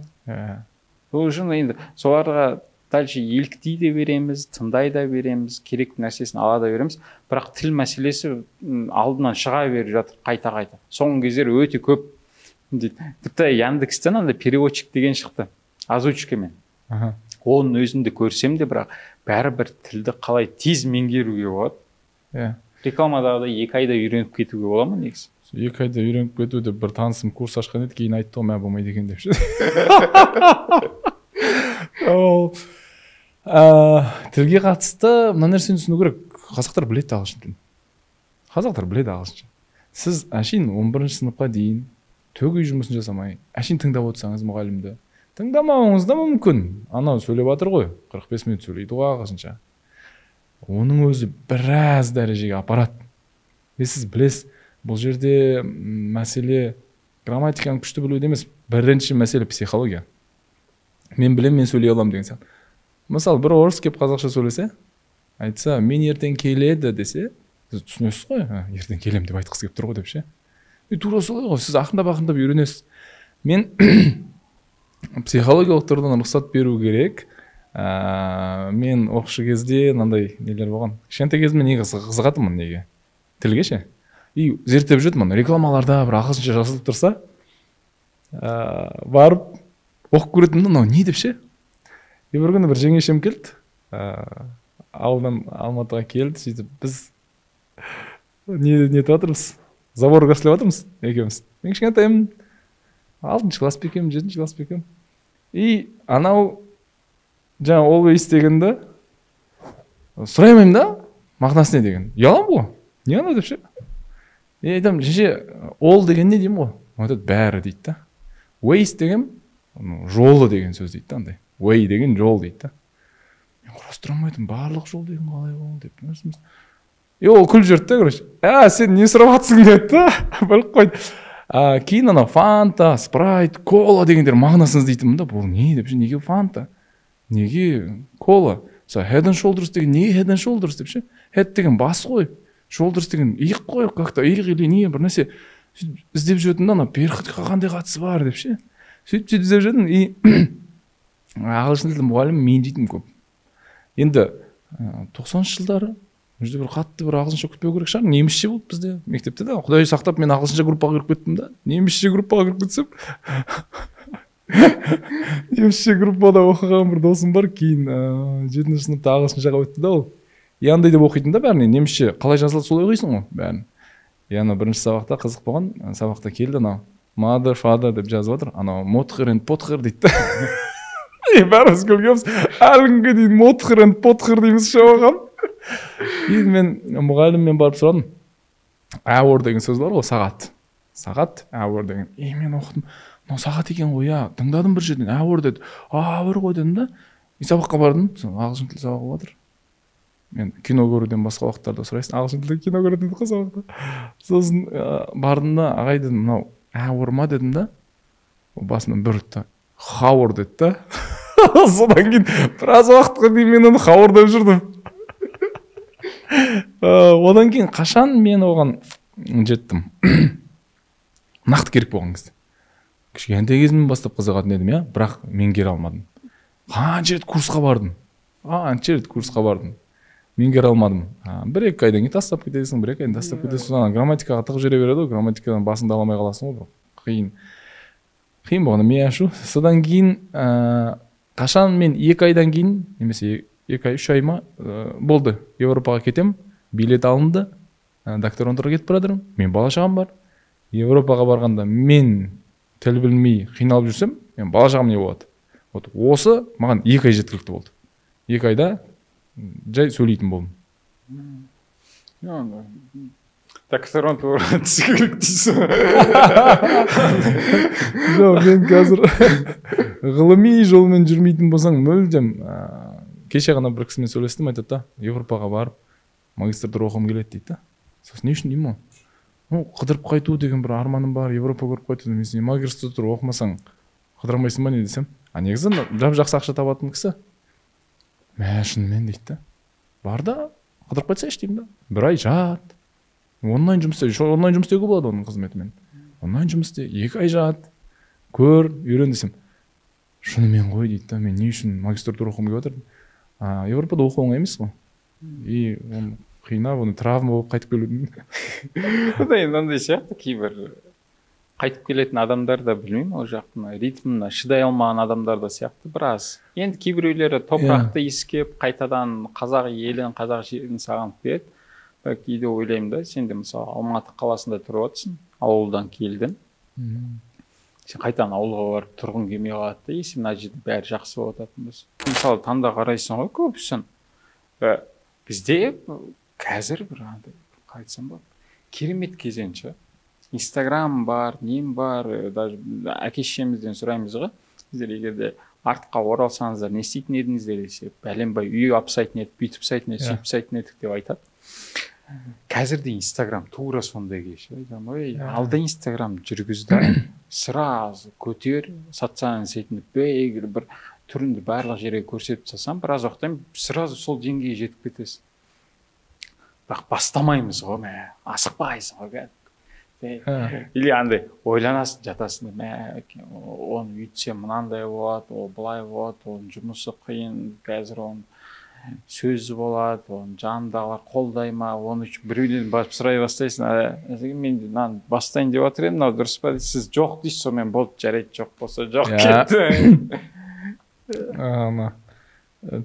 Сол үшін енді соларға дальше еліктей де береміз, тыңдай да береміз, керек нәрсесін ала да береміз. Бірақ тіл мәселесі алдынан шыға беріп жатыр қайта-қайта. Соңғы кездері өте көп дейді. Тіпті Яндекстен анда переводчик деген шықты, озвучкамен. Оның өзінде көрсем де, бірақ бәрібір тілді қалай тез меңгеруге болады. Рекламадағы 2 айда үйреніп кетуге бола ма негізі? 2 айда үйреніп кету деп бір танысым курс ашқан еді, кейін айтты ғой, болмайды екен деп. Тілге қатысты мына нәрсені түсіну керек. Қазақтар біледі ағылшын тілін. Сіз әшейін 11 сыныпқа дейін төгей жұмысын жасамай, әшейін тыңдап отырсаңыз мұғалімді, тыңдамауыңыз да мүмкін. Анау сөйлеп жатыр ғой, 45 минут сөйлейді ғой ағылшынша. Оның өзі біраз дәрежеге апарады. Сіз білесіз, бұл жерде мәселе грамматиканы күшті білуде емес, бірінші мәселе психология. Мен білем, мен сөйлей аламын деген сияқты. мысалы бір орыс келіп қазақша сөйлесе, айтса мен ертең келеді десе, сіз түсінесіз ғой, ертең келем деп айтқысы келіп тұр ғой деп ше. Тура солай ғой, сіз ақындап үйренесіз. Мен психологиялық тұрғыдан рұқсат беру керек. Мен оқушы кезде мынандай нелер болған. Кішкентай кезімде неге қызығатынмын неге? Тілге ше. И зерттеп жүрдім, рекламаларда бір ағылшынша жазылып тұрса, барып оқып көретінмін, мынау не деп ше. И бір күні бір жеңешем келді. Ауылдан Алматыға келді, сөйтіп біз не етіп жатырмыз? Заборға істеп жатырмыз екеуміз. Мен кішкентаймын. 6-шы класс бекем, 7-ші класс бекем. И анау жаңа always дегенді сұраймаймын да, мағынасы не деген. Ұяламын ғой. Не анау деп ше. Айтамын, жеше, all деген не деймін ғой. Айтады, бәрі дейді да. Ways деген жолы деген сөз дейді да, андай. Way деген жол дейді да. Мен құрастырамайтын, барлық жол деген қалай ол деп. И ол күліп жүрді да, короче. Сен не сұрап жатсың деді да. Біліп қойды. Кейін анау фанта, спрайт, кола дегендер мағынасын іздейтінмін да. Бұл не деп ше, неге фанта? Неге кола? Head and shoulders деген не head and shoulders деп ше? Head деген бас қой. Shoulders деген иық қой, как-то иық или не бір нәрсе. Іздеп жүрдім да, перхотқа қандай қатысы бар деп ше. Сөйтіп іздеп жүрдім. И ағылшын тілі мұғалім мен дейтін көп. Енді 90-шы жылдары жүзде бір қатты бір ағылшынша күтпеу керек шығар. Немісше болды бізде мектепте да. Құдай сақтап мен ағылшынша группаға кіріп кеттім да. Немісше группаға кіріп кетсем. Немісше группада оқыған бір досым бар. Кейін 7-ші сыныпта ағылшыншаға өтті да ол. Яндай деп оқитын да бәріне. Немісше қалай жазылады солай оқисың ғой бәрін. Яна бірінші сабақта қызық болған. Сабақта келді анау. Mother, father деп жазып жатыр. Анау Mother and Pother дейді да. Бәріміз күлгенбіз. Әлі күнге дейін Mother and Pother дейміз шоған. Енді мен мұғаліммен барып сұрадым. Hour деген сөз бар ғой, сағат. Сағат, hour деген. Мен оқыдым. Мынау сағат екен ғой, тыңдадым бір жерден. Hour деді. Hour ғой дедім да. Сабаққа бардым. Ағылшын тілі сабағы жатыр. Мен кино көруден басқа уақыттарда сұрайсың. Ағылшын тілі кино көретін қой сабақта. Сосын бардым да, ағай дедім, мынау hour ма дедім да. Басымнан бір өтті. Hour деді да. Содан кейін біраз уақытқа дейін мен оны hour деп жүрдім. Одан кейін қашан мен оған жеттім. Нақты керек болған кезде. Кішкентай кезімнен бастап қызығатын едім, бірақ меңгере алмадым. Қанша рет курсқа бардым. Меңгере алмадым. Бір-екі айдан кейін тастап кетесің, бір-екі айдан тастап кетесің. Грамматикаға тығып жүре береді ғой, грамматикадан басыңды ала алмай қаласың ғой. Қиын болғанда мен ашу. Содан кейін қашан мен 2 айдан кейін, немесе 2 ай, 3 ай ма болды. Европаға кетем, билет алынды, докторантураға кетіп барадырмын. Мен бала шағам бар. Европаға барғанда мен тіл білмей қиналып жүрсем, мен бала шағам не болады? Осы маған 2 ай жеткілікті болды. 2 айда жай сөйлейтін болдым. Докторантура түскілік дейсің. Жоқ, мен қазір ғылыми жолмен жүрмейтін болсаң мүлдем. Кеше ғана бір кісімен сөйлестім, айтады да, Европаға барып магистратура оқығым келеді дейді да. Сосын не үшін деймін ғой? Қыдырып қайту деген бір арманым бар, Европа көріп қайту. Мен сен магистратура оқымасаң қыдырмайсың ба не десем? Негізі жақсы ақша табатын кісі. Мә, шынымен дейді да. Бар да, қыдырып қайтсайшы деймін да. 1 ай жат. Онлайн жұмыс істеуге болады оның қызметімен. Онлайн жұмыс істе, 2 ай жат. Көр, үйрен десем. Шынымен ғой дейді да. Мен не үшін магистратура оқығым келіп жатыр? Европада оқу оңай емес қой. И оны қиынап, оны травма болып қайтып келудің. Мынандай сияқты кейбір қайтып келетін адамдар да білмеймін, ол жақтың ритміне шыдай алмаған адамдар да сияқты біраз. Енді кейбіреулері топырақты иіскеп, қайтадан қазақ елін, қазақ жерін сағынып келеді. Кейде ойлаймын да, сен де мысалы Алматы қаласында тұрып отырсың, ауылдан келдің. Сен қайтадан ауылға барып тұрғың келмей қалады да, сен мына жерде бәрі жақсы болып жататын болса. Мысалы таңда қарайсың ғой көбісін. Бізде қазір бір қайтсам ба, керемет кезеңші. Инстаграм бар, нем бар, даже әке-шешемізден сұраймыз ғой. Сіздер егерде артқа оралсаңыздар, не істейтін едіңіздер десе, бәленбай үй апсайтын едік, бүйтіп сайтын едік, сөйтіп сайтын едік деп айтады. Қазірде Инстаграм тура сондай кеші. Алда Инстаграм жүргізді, сразу көтер, социальный сетіне бір түріңді барлық жерге көрсетіп салсам, біраз уақыттан сразу сол деңгейге жетіп кетесің. Бірақ бастамаймыз ғой, асықпайсың ғой, или андай ойланасың, жатасың, оны үйтсем мынандай болады, ол былай болады, оның жұмысы қиын, қазір оның сөзі болады, оның жанындағылар қолдай ма, оны біреуден барып сұрай бастайсың, мен мынаны бастайын деп жатыр едім, мынау дұрыс па дейсіз, сіз жоқ дейсіз, сонымен болды, жарайды, жоқ болса жоқ, кетті.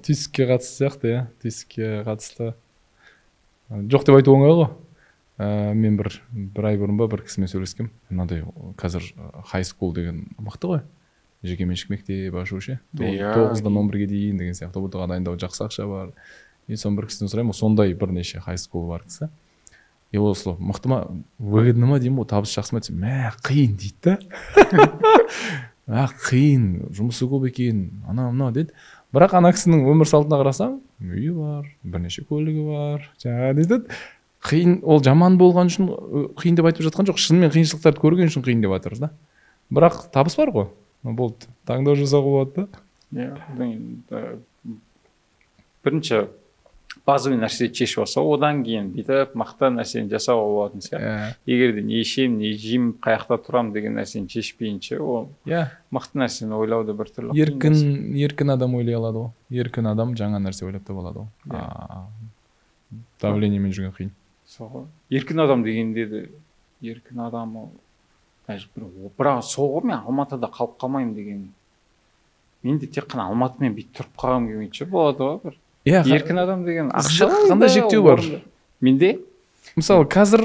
Түйсікке қатысты сияқты, түйсікке қатысты жоқ деп айту оңай ғой. Мен бір ай бұрын ба бір кісімен сөйлескем, мынандай қазір high school деген мықты ғой, жекеменшік мектеп ашу ше, 9-дан 11-ге дейін деген сияқты, бұтыға дайындау жақсы ақша бар. Соны бір кісіден сұраймын, сондай бірнеше high school бар кісі, осы мықты ма, выгодны ма деймін, табыс жақсы ма десем, қиын дейді да. Қиын, жұмысы көп екен, ана деді. Бірақ ана кісінің өмір салтына қарасаң, үйі бар, бірнеше көлігі бар, жаңа дейді. Қиын, ол жаман болған үшін қиын деп айтып жатқан жоқ, шынымен қиыншылықтарды көрген үшін қиын деп жатырмыз да. Бірақ табыс бар ғой, болды, таңдау жасауға болады да. Бірінші базовый нәрсені шешіп алса, одан кейін бүйтіп мықты нәрсені жасауға болатын сияқты. Егер де не ішемін, не жеймін, қай жақта тұрамын деген нәрсені шешпейінше, ол мықты нәрсені ойлауды біртүрлі. Еркін адам ойлай алады ғой. Еркін адам жаңа нәрсе ойлап та болады ғой. Давлениемен жүрген қиын. Еркін адам дегенде де, еркін адам ол бірақ соғы мен Алматыда қалып қалмаймын деген. Мен де тек қана Алматымен бүйтіп тұрып қалғым келмейді болады ғой бір. Еркін адам деген ақшалай қандай шектеу бар? Менде мысалы қазір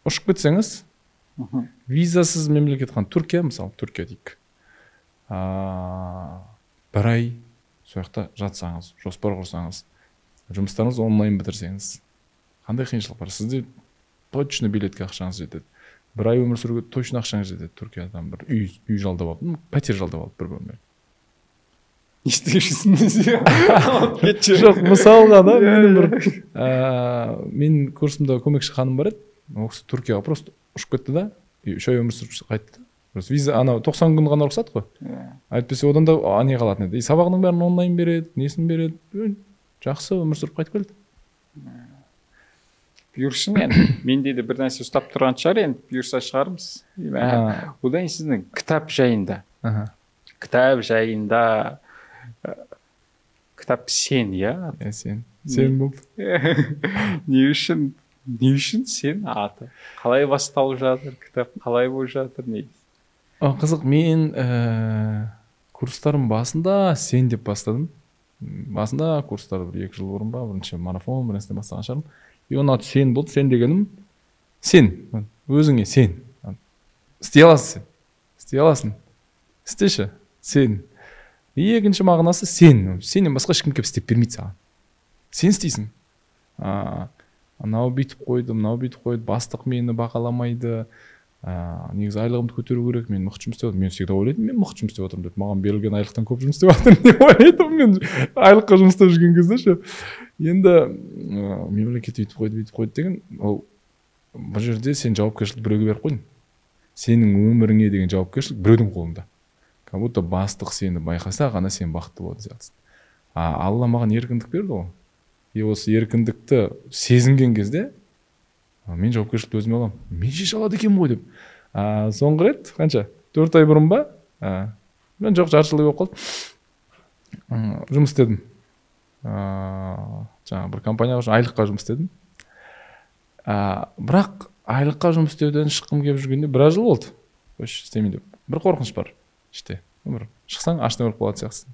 ұшып кетсеңіз, визасыз мемлекет қана, Түркия мысалы, Түркия дейік. Бір ай сол жақта жатсаңыз, жоспар құрсаңыз, жұмыстарыңыз онлайн бітірсеңіз, қандай қиыншылық бар? Сізде точно билетке ақшаңыз жетеді. Бір ай өмір сүруге точно ақшаңыз жетеді. Түркиядан бір үй жалдап алып, пәтер жалдап алып бір бөлме. Не істейсіз? Жоқ, мысалға да мен курсымда көмекші ханым бар еді. Ол кісі Түркияға просто ұшып кетті да, 3 ай өмір сүріп қайтты. Виза анау 90 күн ғана рұқсат қой. Әйтпесе одан да не қалатын еді. Сабағының бәрін онлайн береді, несін береді. Жақсы өмір сүріп қайтып келді. Бұйырсын менде де бір нәрсе ұстап тұрған шығар, енді бұйырса шығармыз. Одан сіздің кітап жайында. Кітап сен, Сен болды. Не үшін сен аты? Қалай басталып жатыр, кітап қалай болып жатыр, не? Қызық, мен курстарым басында сен деп бастадым. Басында курстарды бір 2 жыл бұрын ба, бірінші марафон, бір нәрседен бастаған шығармын. Оның аты сен болды, сен дегенім сен, өзіңе сен. Істей аласың, істеші, сен. Екінші мағынасы сен. Сенен басқа ешкім келіп істеп бермейді саған. Сен істейсің. Анау бүйтіп қойды, мынау бүйтіп қойды, бастық мені бағаламайды. Негізі айлығымды көтеру керек, мен мықты жұмыс істеп отырмын. Мен всегда ойлайтын, мен мықты жұмыс істеп отырмын деп. Маған берілген айлықтан көп жұмыс істеп жатырмын деп ойлайтынмын мен айлыққа жұмыс істеп жүрген кезде ше. Енді мемлекет бүйтіп қойды деген, ол бұл жерде сен жауапкершілікті біреуге беріп қойдың. Сенің өміріңе деген жауапкершілік біреудің қолында. Как будто бастық сені байқаса ғана сен бақытты болатын сияқтысың. Алла маған еркіндік берді ғой. И осы еркіндікті сезінген кезде мен жауапкершілікті өзіме аламын. Мен шеше алады екенмін ғой деп. Соңғы рет қанша? 4 ай бұрын ба? Мен жоқ, жарты жыл болып қалды. Жұмыс істедім. Жаңа бір компанияға айлыққа жұмыс істедім. Бірақ айлыққа жұмыс істеуден шыққым келіп жүргенде біраз жыл болды. Істемейін деп. Бір қорқыныш бар іште. Бір шықсаң аштан өліп қалатын сияқтысың.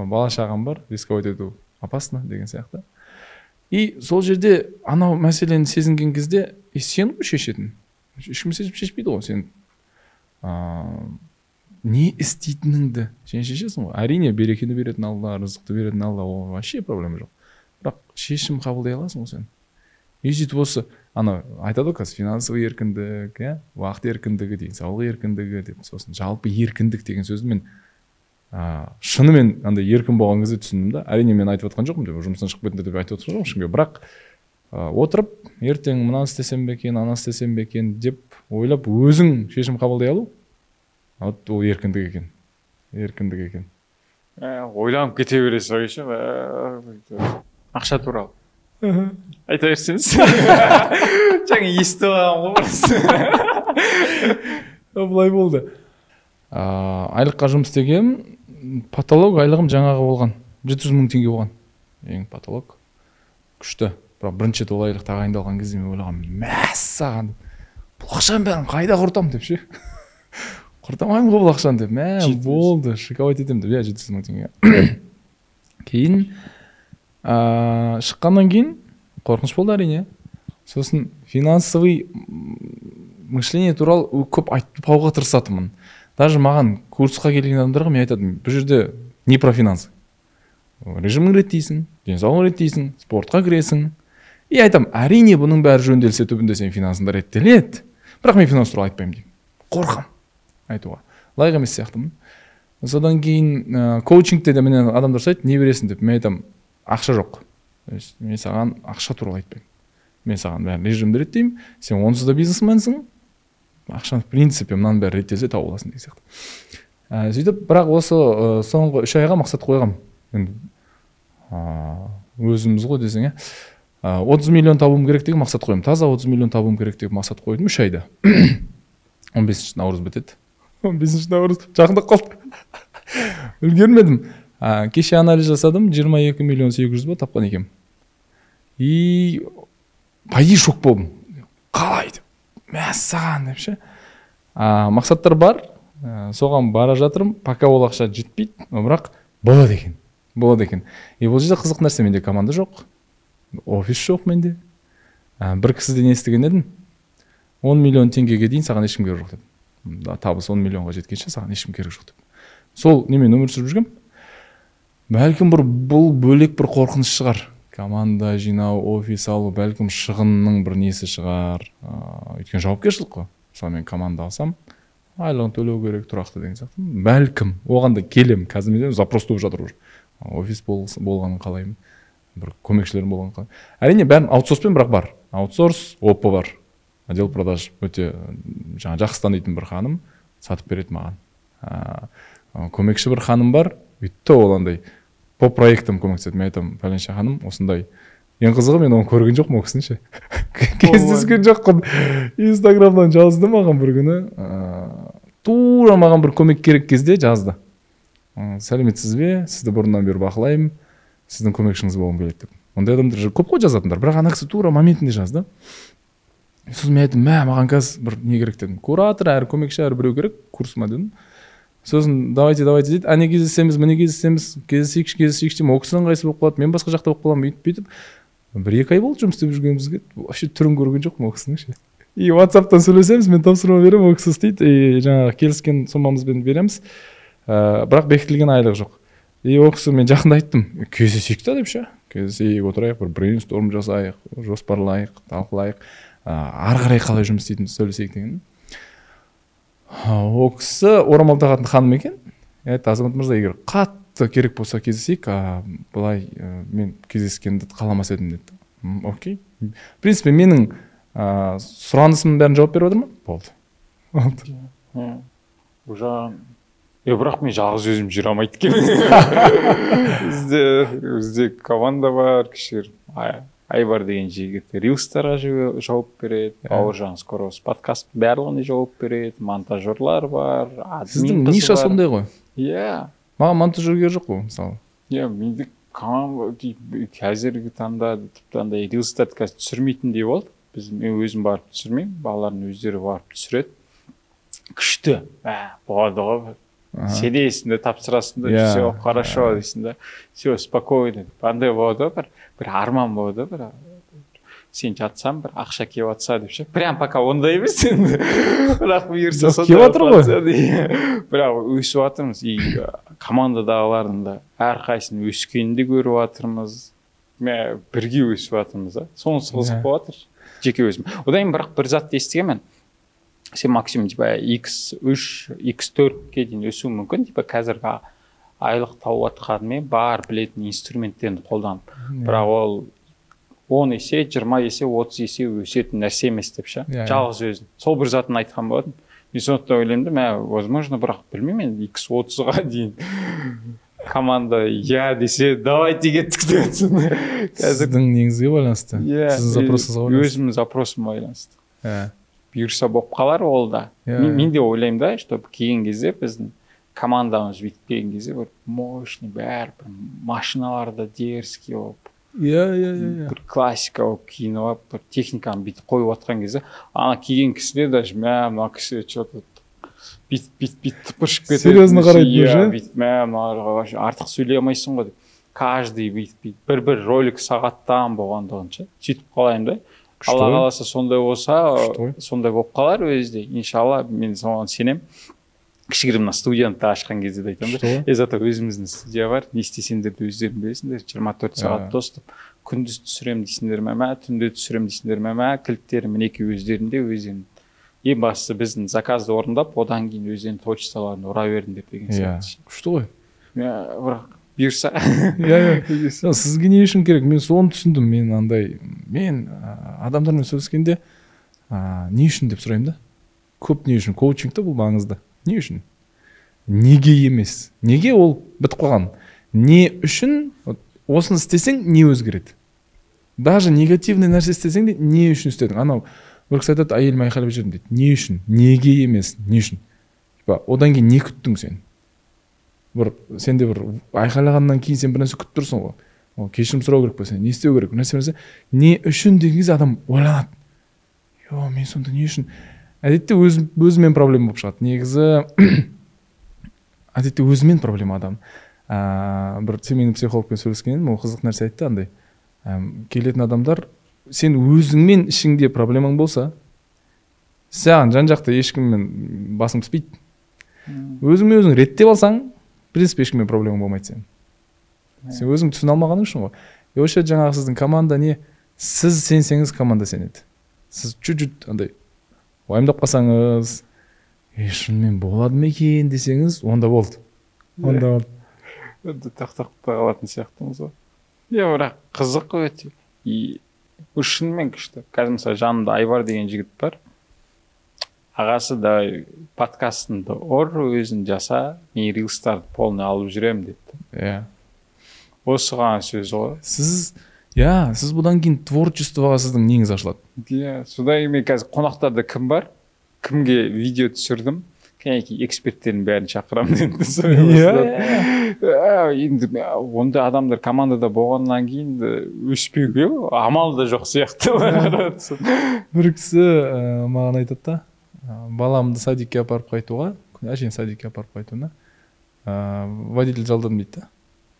Бала шағам бар, рисковать ету опасно деген сияқты. И сол жерде анау мәселені сезінген кезде, сен ғой шешетін. Ешкім шешпейді ғой сен. Не істейтініңді сен шешесің ғой. Әрине берекені беретін Алла, рызықты беретін Алла, ол вообще проблема жоқ. Бірақ шешім қабылдай аласың ғой сен. И сөйтіп осы айтады ғой қазір финансовый еркіндік, уақыт еркіндігі, денсаулық еркіндігі деп, сосын жалпы еркіндік деген сөзді мен шынымен андай еркін болған кезде түсіндім да. Әрине мен айтып отқан жоқпын деп, жұмыстан шығып кетті деп айтып отқан жоқпын ешкімге. Бірақ отырып, ертең мынаны істесем бе екен, ана істесем бе екен деп ойлап өзің шешім қабылдай алу, ол еркіндік екен. ойланып кете бересіз ғой ше, ақша туралы айта берсеңіз. Жаңа естіп алған ғой былай болды. Айлыққа жұмыс істегем, потолок айлығым жаңағы болған 700 мың теңге болған. Ең потолок күшті. Бірақ бірінші рет ол айлық тағайындалған кезде мен ойлағам, мәссаған, бұл ақшаның бәрін қайда құртам деп ше. Құртамаймын ғой бұл ақшаны деп. Болды, шиковать етем деп, 700 мың теңге. Кейін шыққаннан кейін қорқыныш болды әрине. Сосын финансовый мышление туралы көп айтпауға тырысатынмын. Даже маған курсқа келген адамдарға мен айтатынмын, бұл жерде не про финансы. Режимің реттейсің, денсаулығың реттейсің, спортқа кіресің. И айтам, әрине бұның бәрі жөнделсе түбінде сен финансында реттеледі. Бірақ мен финанс туралы айтпаймын деймін. Қорқам айтуға. Лайық емес сияқтымын. Содан кейін коучингте де менен адамдар сұрайды, не бересің деп. Мен айтам, ақша жоқ. Мен саған ақша туралы айтпаймын. Мен саған бәрін режимді реттеймін. Сен онсыз да бизнесменсің. Ақшаны в принципе мынаның бәрі реттелсе тауып аласың деген сияқты. Сөйтіп, бірақ осы соңғы 3 айға мақсат қойғам. Өзіміз ғой десең, 30 миллион табуым керек деген мақсат қойым. Таза 30 миллион табуым керек деген мақсат қойдым 3 айда. 15 наурыз бітеді. 15 наурыз жақындап қалды. Үлгермедім. Кеше анализ жасадым, 22 миллион 800 ба тапқан екем. И пайы шок болдым. Қалай деп. Мәссаған деп ше. Мақсаттар бар, соған бара жатырым, пока ол ақша жетпейді, бірақ болады екен. Болады екен. И бұл жерде қызық нәрсе, менде команда жоқ, офис жоқ менде. Бір кісіден естіген едім, 10 миллион теңгеге дейін саған ешкім керек жоқ деп. Табыс 10 миллионға жеткенше саған ешкім керек жоқ деп. Сол немен өмір сүріп жүргем. Бәлкім бұл бөлек бір қорқыныш шығар. Команда жинау, офис алу, бәлкім шығынның бір несі шығар. Өйткені жауапкершілік қой. Мысалы мен команда алсам, айлығын төлеу керек, тұрақты деген сияқты. Бәлкім оған да келем. Қазір мен запрос туып жатыр. Офис болғанын қалаймын. Бір көмекшілерім болғанын қалаймын. Әрине бәрін аутсорспен бірақ бар. Аутсорс, ОП бар. Отдел продаж өте жақсы танитын бір ханым сатып береді маған. Көмекші бір ханым бар. Өйтті ол андай по проектам көмектеседі. Мен айтам, пәленше ханым, осындай. Ең қызығы мен оны көрген жоқпын, ол кісінше. Кездескен жоқпын. Инстаграмнан жазды маған бір күні. Тура маған бір көмек керек кезде жазды. Сәлеметсіз бе? Сізді бұрыннан бері бақылаймын. Сіздің көмекшіңіз болғым келеді деп. Ондай адамдар көп қой жазатындар. Бірақ ана кісі тура моментінде жазды. Сосын мен айттым, маған қазір бір не керек дедім. Куратор, әрі көмекші, әрі біреу керек, курсыма дедім. Сосын давайте дейді, әне кездесеміз, міне кездесеміз, кездесейікші, ол кісінің қайсы болып қалады, мен басқа жақта болып қаламын, бүйтіп. 1-2 ай болды жұмыс істеп жүргенімізге, вообще түрін көрген жоқпын ол кісінің ше. И WhatsApp-тан сөйлесеміз, мен тапсырма беремін, ол кісі істейді, и жаңағы келіскен сомамызбен береміз. Бірақ бекітілген айлық жоқ. И ол кісі мен жақында айттым, кездесейік та деп ше. Кездесейік, отырайық, бір брейнсторм жасайық, жоспарлайық, талқылайық, ары қарай қалай жұмыс істейтінімізді сөйлесейік деген. Ол кісі орамал тағатын ханым екен. Азамат мырза, егер қатты керек болса кездесейік, былай мен кездескенді қаламас едім деді. Окей. В принципе, менің сұранысымның бәрін жауап беріп отырмын. Болды. Бірақ мен жалғыз өзім жүре алмайды екенмін. Бізде команда бар, кішер. Айбар деген жігіт рилстарға жауап береді, Бауыржан Скорос подкаст барлығына жауап береді, монтажерлар бар, сіздің ниша сондай ғой. Иә. Маған монтажер керек жоқ қой, мысалы. Иә, менде қазіргі таңда тіпті рилстарды қазір түсірмейтіндей болды. Мен өзім барып түсірмеймін, балалардың өздері барып түсіреді. Күшті. Болады ғой. Седейсің де, тапсырасың да, все хорошо дейсің да, все спокойно. Бандай болады, бір арман болады, бір сен жатсам, бір ақша кеп атса деп ше. Прям пока ондай емес енді. Бірақ бұйырса кеп атыр ғой. Бірақ өсіп атырмыз. И командадағылардың да әрқайсының өскенін де көріп атырмыз. Бірге өсіп атырмыз. Сонысы қызық болып атыр. Жеке өзім. Одан бірақ бір затты естігенмін. Сен максимум X3, X4-ке дейін өсуі мүмкін. Қазіргі айлық тауып атқанымен бар білетін инструменттерді қолданып. Бірақ ол 10 есе, 20 есе, 30 есе өсетін нәрсе емес деп ше. Жалғыз өзін. Сол бір затын айтқан болатын. Мен сондықтан ойлаймын, возможно, бірақ білмеймін, X30-ға дейін команда иә десе давайте кеттік деп жатсын. Сіздің неңізге байланысты. Сіздің запросыңызға байланысты. Өзімнің запросыма байланысты. Бұйырса болып қалар ол да. Мен де ойлаймын да, чтобы келген кезде біздің командамыз бүйтіп келген кезде бір мощный бәрі бір машиналарда дерзкий болып, бір классика болып киініп алып, бір техниканы бүйтіп қойып жатқан кезде, ана келген кісілер даже мына кісі что-то бүйтіп тыпыршып кетеді. Серьезно қарайды ме? Бүйтіп артық сөйлей алмайсың ғой деп. Каждый бүйтіп бір ролик сағаттан болғандығынша сөйтіп қалайын да. Алла қаласа сондай болса, сондай болып қалар өзде. Иншалла, мен соған сенем. Кішігірім мына студентті ашқан кезде де айтамын да. Зато өзіміздің студия бар. Не істесеңдер де өздерің білесіңдер. 24 сағат доступ. Күндіз түсірем дейсіңдер ме, түнде түсірем дейсіңдер ме, кілттері мінеки өздерінде, өздерінің. Ең бастысы біздің заказды орындап, одан кейін өздерінің творчестволарын ұра беріңдер деген сияқты. Күшті ғой. Бірақ бұйырса. Сізге не үшін керек? Мен соны түсіндім. Мен адамдармен сөйлескенде не үшін деп сұраймын да. Көп не үшін? Коучингте бұл маңызды. Не үшін? Неге емес? Неге ол бітіп қалған? Не үшін? Осыны істесең не өзгереді? Даже негативный нәрсе істесең де не үшін істедің? Анау бір кісі айтады, әйелім айқайлап жүрдім дейді. Не үшін? Неге емес? Не үшін? Одан кейін не күттің сен? Сенде бір айқайлағаннан кейін сен бір нәрсе күтіп тұрсың ғой. Кешірім сұрау керек па сен? Не істеу керек? Не үшін деген кезде адам ойланады. Мен сонда не үшін? Әдетте өзімен проблема болып шығады. Негізі әдетте өзімен проблема адам. Бір семейный психологпен сөйлескеннен ол қызық нәрсе айтты андай. Келетін адамдар, сен өзіңмен ішіңде проблемаң болса, саған жан-жақта ешкіммен басың піспейді. Өзіңмен өзің реттеп алсаң, в принципе ешкіммен проблемаң болмайды сен. Сен өзің түсіне алмағаның үшін ғой. Осы жаңағы сіздің команда не? Сіз сенсеңіз команда сенеді. Сіз чуть-чуть андай уайымдап қалсаңыз, шынымен болады ма екен десеңіз, онда болды. Онда тақтақ қалатын сияқтымыз ғой. Бірақ қызық өте. Шынымен күшті. Қазір мысалы жанымда Айвар деген жігіт бар. Ағасы да подкастында өзін жаса, мен рилстарды полный алып жүрем депті. Осыған сөз ғой. Сіз бұдан кейін творчествоға сіздің неңіз ашылады. Содан кейін мен қазір қонақтарда кім бар? Кімге видео түсірдім? Эксперттердің бәрін шақырамын енді. Онда адамдар командада болғаннан кейін өспеуге амал да жоқ сияқты. Бір кісі маған айтады да, баламды садикке апарып қайтуға, әжені садикке апарып қайтуына водитель жалдадым дейді.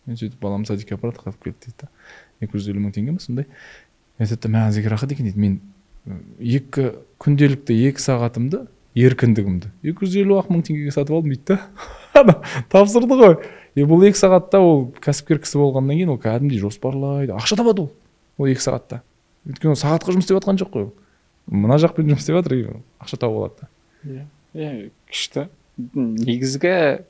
Мен сөйтіп баламды садикке апарып келді дейді. 250 мың теңге ме сондай. Айтады, маған рахат екен дейді. Мен күнделікті 2 сағатымды, еркіндігімді 250 мың теңгеге сатып алдым дейді да. Тапсырды ғой. Бұл 2 сағатта ол кәсіпкер кісі болғаннан кейін ол кәдімгідей жоспарлайды. Ақша табады ол. Ол 2 сағатта. Өйткені ол сағатқа жұмыс істеп жатқан жоқ қой. Мына жақпен жұмыс істеп жатыр, ақша тауып алады. Күшті. Негізгі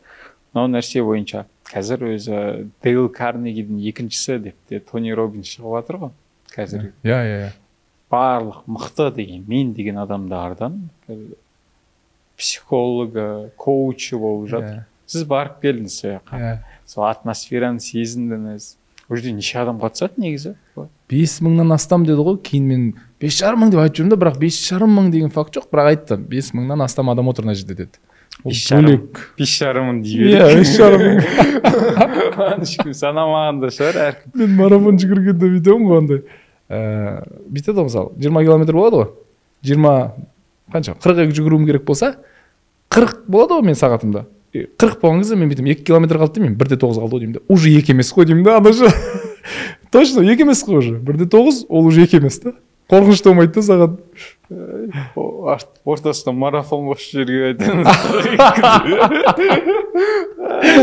мынау нәрсе бойынша қазір өзі Дейл Карнегидің екіншісі деп те Тони Роббинс шығып жатыр ғой қазір. Барлық мықты деген мен деген адамдардан психологы, коучы болып жатыр. Сіз барып келдіңіз сол атмосфераны сезіндіңіз. Ол жерде неше адам қатысады негізі? 5.000-нан астам деді ғой. Кейін мен 5,5 мың деп айтып жүрмін да, бірақ 5,5 мың деген факт жоқ. Бірақ айтты, 5.000-нан астам адам отыр мына жерде деді. 5,5 мың дей береді. 5,5 мың. Ешкім санамаған да шығар әркім. Мен марафон жүгіргенде бүйтемін ғой андай. Бүйтеді ғой мысалы, 20 километр болады ғой. 40 жүгіруім керек болса, 40 болады ғой мен сағатымда. 40 болған кезде мен бүйтем 2 километр қалды деймін, 1,9 қалды деймін да. Уже 2 емес қой деймін да, ана же. Точно 2 емес қой уже. 1,9 ол уже 2 емес та. Қорқынышты болмайды да саған. Ортасында марафон бош жерге айтамыз.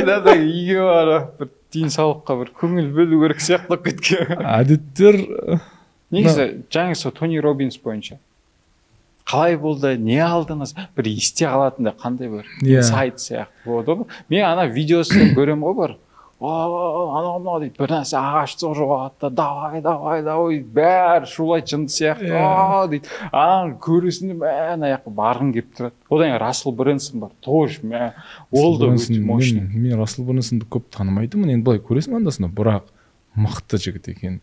Да, үйге барып, бір денсаулыққа бір көңіл бөлу керек сияқты кеткен. Әдеттер. Негізі жаңағы Тони Роббинс бойынша қалай болды, не алдыңыз, бір есте қалатындай қандай бір сайт сияқты болды ғой. Мен ана видеосын көремін ғой бар. анау мынау дейді, бір нәрсе ағаш жоғалады да, давай бәрі шулайды жынды сияқты, дейді, көресің де ана жаққа барғың келіп тұрады. одан кейін Рассел Брэнсон бар, тоже ол да өте мощный. Мен Рассел Брэнсонды көп танымайтынмын, енді былай көресің анда-санда, бірақ мықты жігіт екен,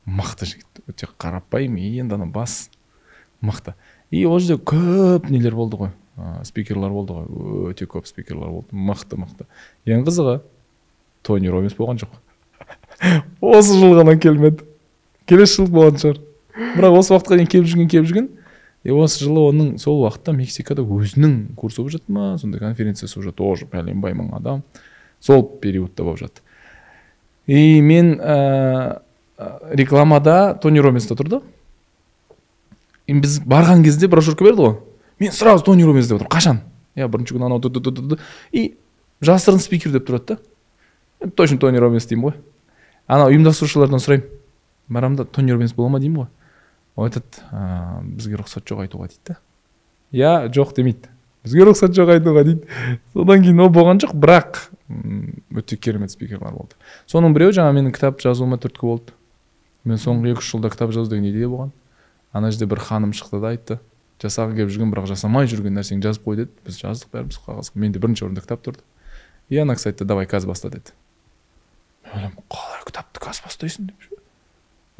мықты жігіт, өте қарапайым, енді ана бас мықты. И ол жерде көп нелер болды ғой, спикерлар болды ғой, өте көп спикерлар болды, мықты. Ең қызығы Тони Роббинс болған жоқ. Осы жыл ғана келмеді. Келесі жыл болған шығар. Бірақ осы уақытқа дейін келіп жүрген. Осы жылы оның сол уақытта Мексикада өзінің курсы болып жатты ма, сондай конференциясы болып жатты, тоже пәленбай мың адам. Сол периодта болып жатты. И мен рекламада Тони Роббинста тұрды. Біз барған кезде брошюрка берді ғой. Мен сразу Тони Роббинс деп отырмын. Қашан? Бірінші күн анау. И жасырын спикер деп тұрады да. Точно Тони Роббинс деймін ғой. Ана ұйымдастырушылардан сұраймын. Барамда Тони Роббинс бола ма деймін ғой. Ол айтады, бізге рұқсат жоқ айтуға дейді. Жоқ демейді. Бізге рұқсат жоқ айтуға дейді. Содан кейін ол болған жоқ, бірақ өте керемет спикерлар болды. Соның біреуі жаңа менің кітап жазуыма түрткі болды. Мен соңғы 2-3 жылда кітап жазу деген идея болған. Ана жерде бір ханым шықты да айтты, жасағы келіп жүрген, бірақ жасамай жүрген нәрсені жазып қой деді. Біз жаздық бәріміз қағазға. Менде бірінші орында кітап тұрды. И ана кісі айтты, давай қазір баста деді. Мен қалай кітапты қазір бастайсың деп.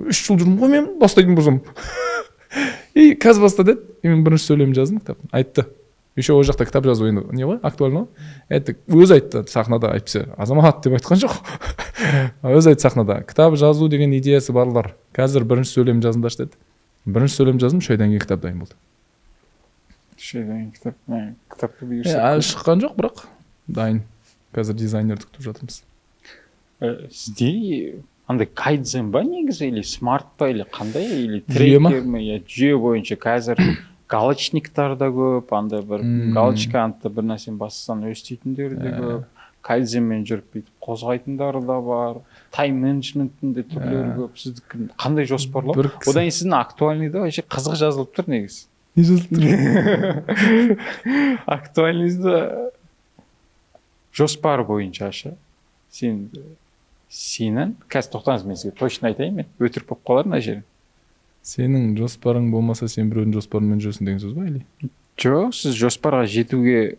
3 жыл жүрмін ғой мен, бастайтын болсам. И қазір баста деді. Мен бірінші сөйлем жаздым кітаптың. Айтты. Еще ол жақта кітап жазу енді не ғой, актуально ғой. Айтты, өзі айтты сахнада, айтпаса, азамат деп айтқан жоқ. Өзі айтты сахнада, кітап жазу деген идеясы барлар. Қазір бірінші сөйлем жазыңдаршы деді. Бірінші сөйлем жаздым, 3 айдан кейін кітап дайын болды. 3 айдан кейін кітапты бұйырса. Әлі шыққан жоқ, бірақ дайын. Қазір дизайнерді күтіп жатырмыз. Сізде андай кайдзен ба негізі, или смарт па, или қандай, или трекер ме, жүйе бойынша қазір галочниктар да көп, андай бір галочка антты бір нәрсені бассаң өстейтіндер де көп, кайдзенмен жүріп бүйтіп қозғайтындар да бар, тайм менеджменттің де түрлері көп. Сізді қандай жоспарлау? Одан кейін сіздің актуальныйда вообще қызық жазылып тұр негізі. Не жазылып тұр? Актуальныйда жоспар бойынша ше. Сенің, қазір тоқтаңыз, мен сізге точно айтайын, мен өтірік болып қалар мына жерін. Сенің жоспарың болмаса, сен біреудің жоспарымен жүрсің деген сөз ба, или? Жоқ, сіз жоспарға жетуге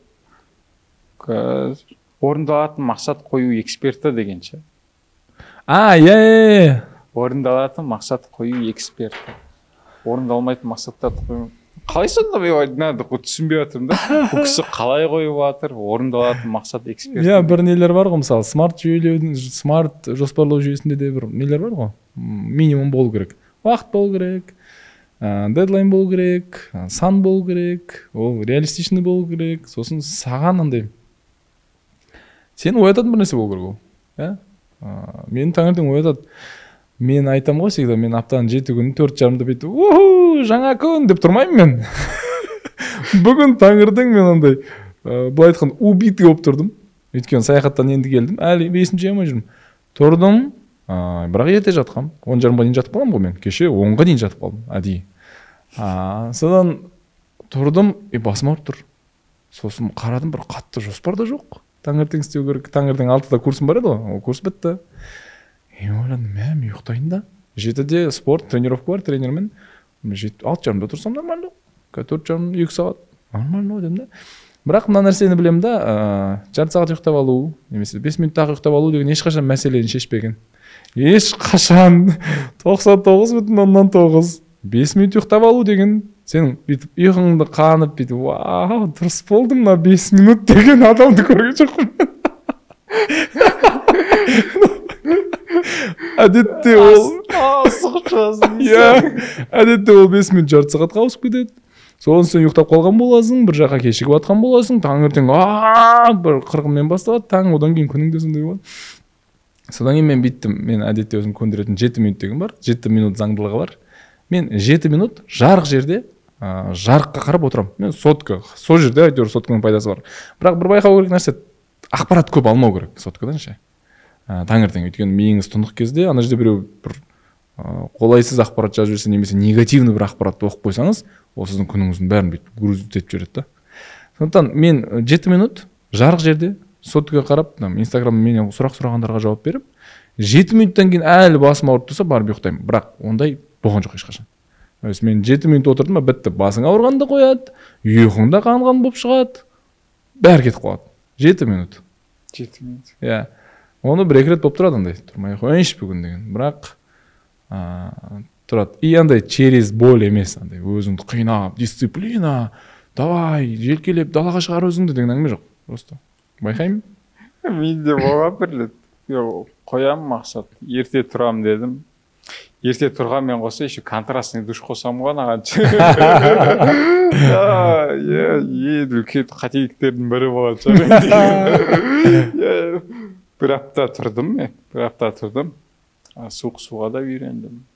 орындалатын мақсат қою эксперті дегенше. Орындалатын мақсат қою эксперті. Орындалмайтын мақсаттарды қою. Қалай сонда мен түсінбей жатырмын да? Бұл кісі қалай қойып жатыр? Орындалатын мақсат эксперті. Бір нелер бар ғой, мысалы, смарт жоспарлау жүйесінде де бір нелер бар ғой. Минимум болу керек. Уақыт болу керек, дедлайн болу керек, сан болу керек, ол реалистичный болу керек. Сосын саған андай сені оятатын бір нәрсе болу керек ол. Мені таңертең оятады. Мен айтам ғой всегда, мен аптаның 7 күні 4:30-да бүйтіп, жаңа күн деп тұрмаймын мен. Бүгін таңертең мен андай, былай айтқанда, убитый болып тұрдым. Өйткені саяхаттан енді келдім, әлі есімді жиямай жүрмін. Тұрдым, бірақ ерте жатқам. 10:30-ға дейін жатып қалам ғой мен. Кеше 10-ға дейін жатып қалдым, әдейі. Содан тұрдым, басым ауырып тұр. Сосын қарадым, бір қатты жоспар да жоқ. Таңертең істеу керек. Таңертең 6-да курсым бар еді ғой, ол курс бітті. Ойладым, мен ұйықтайын да. 7-де спорт, тренировка бар тренермен. 6:30-да тұрсам нормально. 4:30, 2 сағат. Нормально дедім да. Бірақ мына нәрсені білем да, жарты сағат ұйықтап алу, немесе 5 минуттағы ұйықтап алу деген ешқашан мәселені шешпеген. Ешқашан 99,9 5 минут ұйықтап алу деген, сенің бүйтіп ұйқыңды қанып бүйтіп, вау, дұрыс болды мына 5 минут деген адамды көрген жоқпын. Әдетте ол 5 минут жарты сағатқа ауысып кетеді. Соны сен ұйықтап қалған боласың, бір жаққа кешігіп атқан боласың, таңертең бір 40-мен басталады, таң, одан кейін күнің де сондай болады. Содан кейін мен биттім, мен әдетте өзім көндіретін 7 минут деген бар, 7 минут заңдылығы бар. Мен 7 минут жарық жерде жарыққа қарап отырам. Мен сотка, сол жерде әйтеуір сотканың пайдасы бар. Бірақ бір байқау керек нәрсе, ақпарат көп алмау керек соткадан ше. Таңертең, өйткені миыңыз тұнық кезде, ана жерде біреу бір қолайсыз ақпарат жазып жүрсе, немесе негативный бір ақпаратты оқып қойсаңыз, ол сіздің күніңіздің бәрін бүйтіп грузить етіп жібереді да. Сондықтан мен 7 минут жарық жерде соткаға қарап инстаграм менен сұрақ сұрағандарға жауап беріп 7 минуттан кейін әлі басым ауырып тұрса барып ұйықтаймын, бірақ ондай болған жоқ ешқашан. То есть мен 7 минут отырдым ба, бітті, басың ауырғанды қояды, ұйқың да қанған болып шығады, бәрі кетіп қалады. 7 минут. 7 минут. Иә. Оны бір екі рет болып тұрады андай, тұрмай қояйыншы бүгін деген. Бірақ тұрады. И андай через боль емес, андай өзіңді қинап, дисциплина, давай, желкелеп, далаға шығар өзіңді деген әңгіме жоқ. Просто байқаймын. Менде болған бір рет. Қоямын мақсат. Ерте тұрам дедім. Ерте тұрғанмен қоса еще контрастный душ қосам ғой ағанша. Ең үлкен қателіктердің бірі болған шығар. Бір апта тұрдым мен. Суық суға да үйрендім.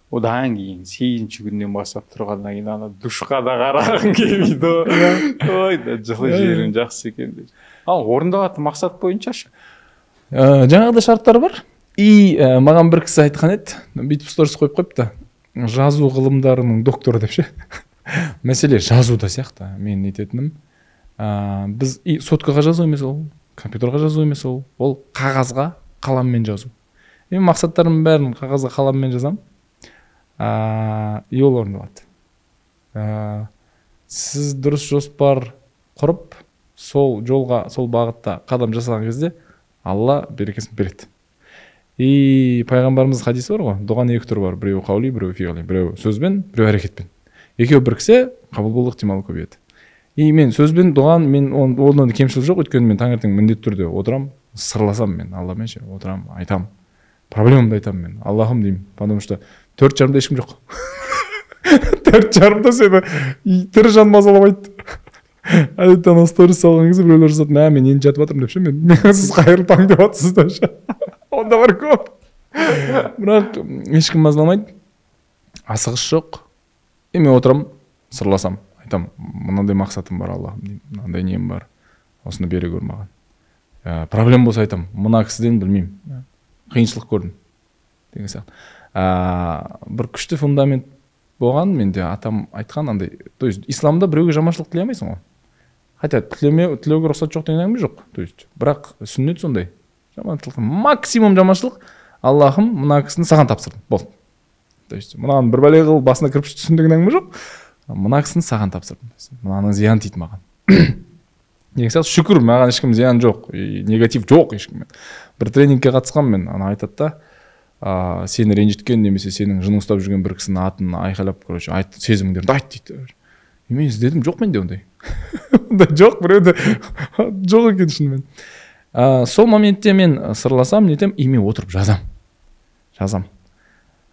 Одан кейін 8-ші күннен бастап тұрғаннан кейін ана душқа да қарағым келмейді. Ой, да жылы жерің жақсы екен деп. Ал орындалатын мақсат бойынша ше? Жаңағыда шарттар бар. И маған бір кісі айтқан еді, бүйтіп сторис қойып қойыпты. Жазу ғылымдарының докторы деп ше. Мәселе жазуда сияқты. Мен нететінім. Біз соткаға жазу емес ол, компьютерға жазу емес ол қағазға қаламмен жазу. Мен мақсаттарым бәрін қағазға қаламмен жазам. И ол орындалады. Сіз дұрыс жоспар құрып, сол жолға, сол бағытта қадам жасаған кезде Алла берекесін береді. И пайғамбарымыз хадисі бар ғой, дұғаның екі түрі бар, біреуі қаули, біреуі фиғли, біреуі сөзбен, біреуі әрекетпен. Екеуі біріксе, қабыл болу ықтималы көбейеді. И мен сөзбен дұған, мен онда кемшілік жоқ, өйткені мен таңертең міндетті түрде отырам, сырласам мен Алламен ше, отырам, айтам. Проблемамды айтам мен. Аллахым деймін, потому что 4:30-да ешкім жоқ. 4:30-да сені тірі жан мазаламайды. Әдетте ана сторис салған кезде біреулер жазады, мен енді жатып жатырмын деп ше, мен сіз қайырлы таң деп жатсыз да ше. Онда бар көп. Бірақ ешкім мазаламайды. Асығыс жоқ. Мен отырам, сырласам, айтам, мынандай мақсатым бар Аллахым деймін, мынандай нем бар. Осыны бере көр маған. Проблем болса айтам, мына кісіден білмеймін. Қиыншылық көрдім. Деген сияқты. Бір күшті фундамент болған, менде атам айтқан андай, то есть исламда біреуге жаманшылық тілей алмайсың ғой. Хотя тілеуге рұқсат жоқ деген әңгіме жоқ. То есть бірақ сүннет сондай. Жаманшылық, максимум жаманшылық, Аллахым мына кісіні саған тапсырдым. Болды. То есть мынаны бір бәле қылып басына кірпіш түссін деген әңгіме жоқ. Мына кісіні саған тапсырдым. Мынаның зиян тиді маған. Деген сияқты шүкір, маған ешкім зиян жоқ, негатив жоқ ешкіммен. Бір тренингке қатысқам мен, ана айтады да, сені ренжіткен немесе сенің жының ұстап жүрген бір кісінің атын айқайлап, короче, сезіміңдерді айт дейді. Мен іздедім, жоқ менде ондай. Ондай жоқ, біреуде жоқ екен шынымен. Сол моментте мен сырласам, нетем, и мен отырып жазам.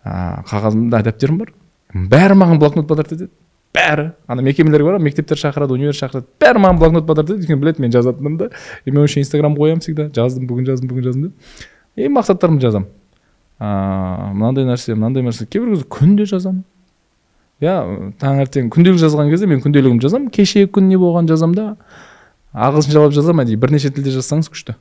Қағазымда дәптерім бар. Бәрі маған блокнот подарит етеді. Бәрі. Ана мекемелер бар, мектептер шақырады, универ шақырады. Бәрі маған блокнот подарит етеді. Өйткені біледі, мен жазатынымды да. Мен үшін Инстаграм қоямын всегда. Жаздым, бүгін жаздым деп. И мақсаттарымды жазам. Мынандай нәрсе. Кейбір кезде күнде жазам. Таңертең күнделік жазған кезде мен күнделігімді жазам. Кеше күн не болған жазам да. Ағылшынша жауап жазам, бірнеше тілде жазсаңыз күшті.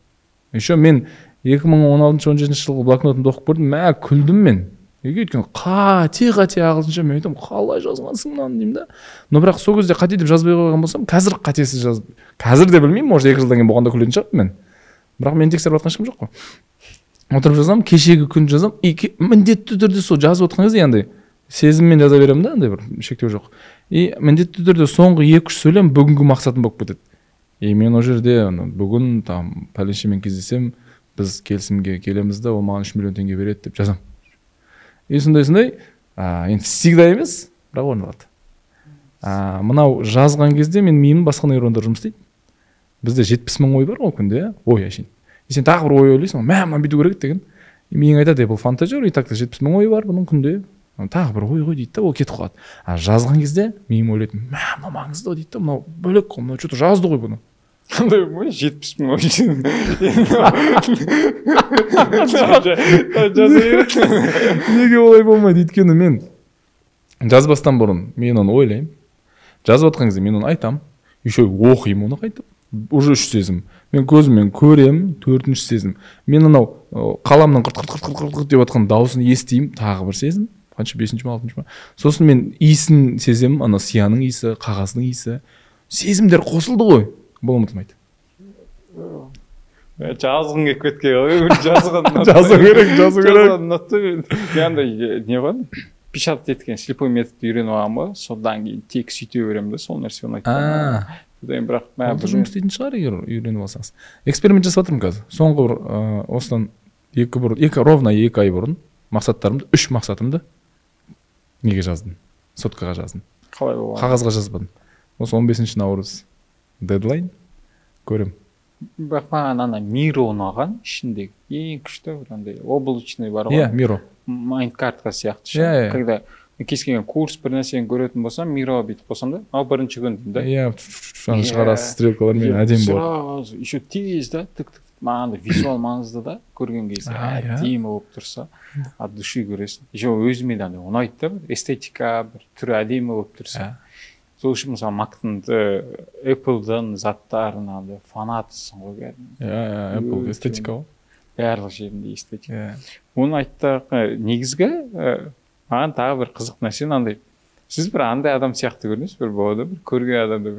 Еще мен 2016-17 жылғы блокнотымды оқып көрдім, күлдім мен. Өйткені қате ағылшынша мен айтам, қалай жазғансың мынаны деймін да. Но бірақ сол кезде қате деп жазбай қойған болсам, қазір қатесіз жазып. Қазір де білмеймін, может 2 жылдан кейін болғанда күлетін шығармын мен. Бірақ мен тексеріп жатқан ешкім жоқ қой. Отырып жазам, кешегі күн жазам, міндетті түрде сол жазып отқан кезде андай сезіммен жаза беремін да, андай бір шектеу жоқ. И міндетті түрде соңғы 2-3 сөйлем бүгінгі мақсатым болып кетеді. И мен ол жерде бүгін там пәленшемен кездесем, біз келісімге келеміз да, ол маған 3 миллион теңге береді деп жазам. И сондай, енді всегда емес, бірақ орындалады. Мынау жазған кезде мен миымның басқа нейрондар жұмыс істейді. Бізде 70 мың ой бар ғой күнде, ой әшейін. И сен тағы бір ой ойлайсың, мына бүйту керек деген. Миың айтады, бұл фантазер, и так-то 70 мың ой бар бұның күнде. Тағы бір ой дейді да, ол кетіп қалады. Жазған кезде миым ойлайды, мына маңызды дейді да, мынау бөлек қой, мынау что-то жазды ғой бұны. Қандай ой, 70 мың ой. Неге олай болмайды? Өйткені мен жазбастан бұрын мен оны ойлаймын. Жазып отқан кезде мен оны айтам. Еще оқимын оны қайтып. Уже 3 сезім. Мен көзіммен көрем, 4-ші сезім. Мен анау қаламның қырт деп жатқан дауысын естеймін, тағы бір сезім. Қанша 5-ші ме 6-ші ме? Сосын мен иісін сеземін, ана сияның иісі, қағаздың иісі. Сезімдер қосылды ғой. Бұл ұмытылмайды. жазғың келіп кеткен ғой жазған жазу керек мен андай не ғой печатать еткен слепой методты үйреніп алғанмын ғой содан кейін тек сөйте беремін да сол нәрсе ұнайды содан бірақ жұмыс істейтін шығар егер үйреніп алсаңыз. Эксперимент жасап жатырмын қазір. Соңғы бір осыдан ровно 2 ай бұрын мақсаттарымды 3 мақсатымды неге жаздым, соткаға жаздым. Қалай болған? Қағазға жазбадым. Осы 15 наурыз дедлайн көрем. Бірақ маған ана Миро ұнаған, ішіндегі ең күшті бір андай облачный бар ғой. Иә, Миро. Майнкартка сияқты. Когда кез келген курс бір нәрсені көретін болсам, Мироға бүйтіп қосам да, ал бірінші күн деймін да. Иә, шаны шығарасыз стрелкалармен әдемі болады. Еще тез да, тік-тік. Маған да визуал маңызды да, көрген кезде әдемі болып тұрса, от души көресің. Еще өзіме де ұнайды да, эстетика, бір түрі әдемі болып тұрса. Сол үшін мысалы Мактың Apple'дың заттарына фанатысың ғой кәдімгі. Иә, Apple эстетика ғой. Барлық жерінде эстетика. Оны айттық, негізгі маған тағы бір қызық нәрсе андай. Сіз бір андай адам сияқты көрінесіз, бір болады, бір көрген адамда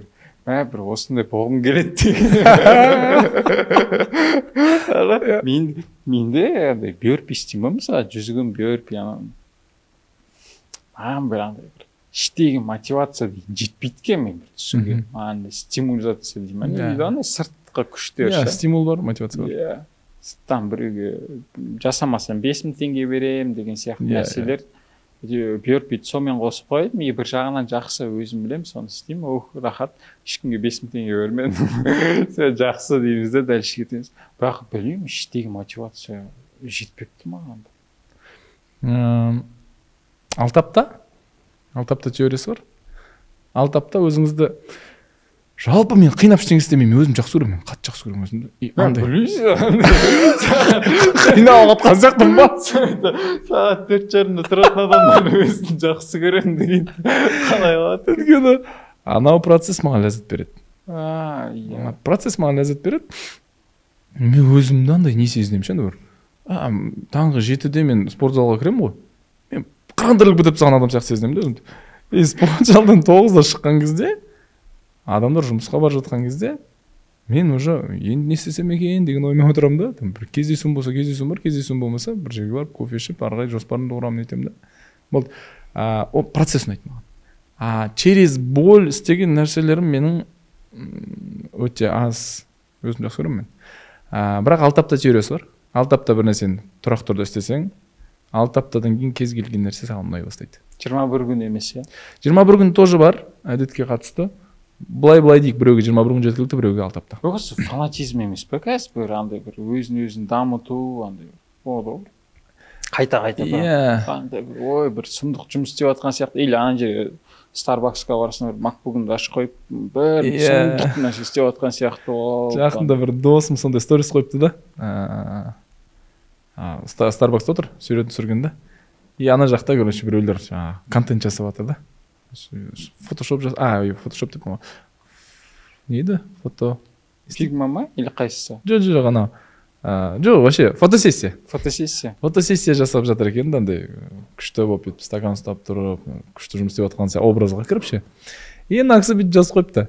бір осындай болғым келеді деген. Менде андай бёрпи істеймін, мысалы жүзігім бёрпи маған бір андай бір іштегі мотивация дейін жетпейді екен мен бір түсінген. Маған стимулизация деймін. Андай сыртқы күштер. Иә, стимул бар, мотивация бар. Иә. Сырттан біреуге жасамасам 5000 теңге беремін деген сияқты нәрселер. Бёрпиді сонымен қосып қойдым. Бір жағынан жақсы өзім білемін, соны істеймін. Рахат, ешкімге 5000 теңге бермедім. Жақсы дейміз де дальше кетеміз. Бірақ білмеймін, іштегі мотивация жетпепті маған. Алтапта теориясы бар. Алтапта өзіңізді жалпы мен қинап ештеңе істемеймін, өзім жақсы көремін, қатты жақсы көремін өзімді. Қинап жатқан сияқтымын ба? Сағат 4:30-да тұратын адамдар өзін жақсы көремін деген қалай болады? Өйткені анау процесс маған ләззат береді. Процесс маған ләззат береді. Мен өзімді андай не сезінемін ше, бір таңғы 7-де мен спорт залға кіремін ғой. Мен қырандырылып кетіп тастаған адам сияқты сезінемін да өзімді. Спорт залдан 9-да шыққан кезде, адамдар жұмысқа бара жатқан кезде, мен уже енді не істесем екен деген оймен отырамын да. Бір кездесуім болса кездесуім бар, кездесуім болмаса бір жерге барып кофе ішіп, ары қарай жоспарымды құрамын етемін да. Болды. Ол процесс ұнайды маған. Через боль істеген нәрселерім менің өте аз, өзім жақсы көремін мен. Бірақ 6 апта теориясы бар. 6 апта бір нәрсені тұрақты түрде істесең, 6 аптадан кейін кез келген нәрсе саған ұнай бастайды. 21 күн емес, иә? 21 күн тоже бар, әдетке қатысты. Былай дейік, біреуге 21 күн жеткілікті, біреуге 6 апта. Осы фанатизм емес пе, кәсіп андай бір өзін дамыту, андай болды ғой. Қайта ой, бір сұмдық жұмыс істеп жатқан сияқты, или ана жерге Starbucksқа барасың, бір MacBook'ыңды ашып қойып, бір сұмдық нәрсе істеп жатқан сияқты болды. Жақында бір досым сондай сторис қойыпты да. Starbucks'та отыр, суретін түсіргенде. И ана жақта, короче, біреулер контент жасап жатыр да. Фотошоп фотошоп деп ма? Не еді? Фигма ма? Или қайсысы? Жоқ, ана. Жоқ, вообще, фотосессия. Фотосессия жасап жатыр екен да, андай күшті болып етіп, стакан ұстап тұрып, күшті жұмыс істеп жатқан образға кіріп ше. И ана кісі бүйтіп жазып қойыпты.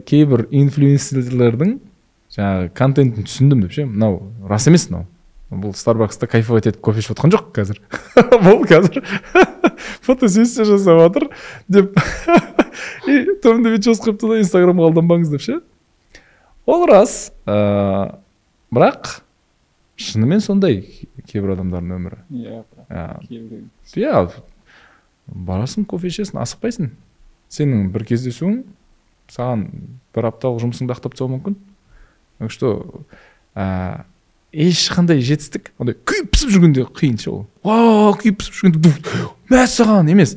Кейбір инфлюенсерлердің жаңағы контентін түсіндім деп ше. Мынау рас емес мынау. Бұл Starbucks'та кайфовать етіп кофе ішіп отқан жоқ қазір. Бұл қазір фотосессия жасап жатыр деп. И төмінде бүйтіп жазып қойыпты да, Instagramға алданбаңыз деп ше. Ол рас, бірақ шынымен сондай кейбір адамдардың өмірі. Иә, барасың, кофе ішесің, асықпайсың. Сенің бір кездесуің саған бір апталық жұмысыңды ақтап тастауы мүмкін. Так что ешқандай жетістік, ондай күйіп пісіп жүргенде қиын ше ол. Күйіп пісіп жүргенде мәссаған емес.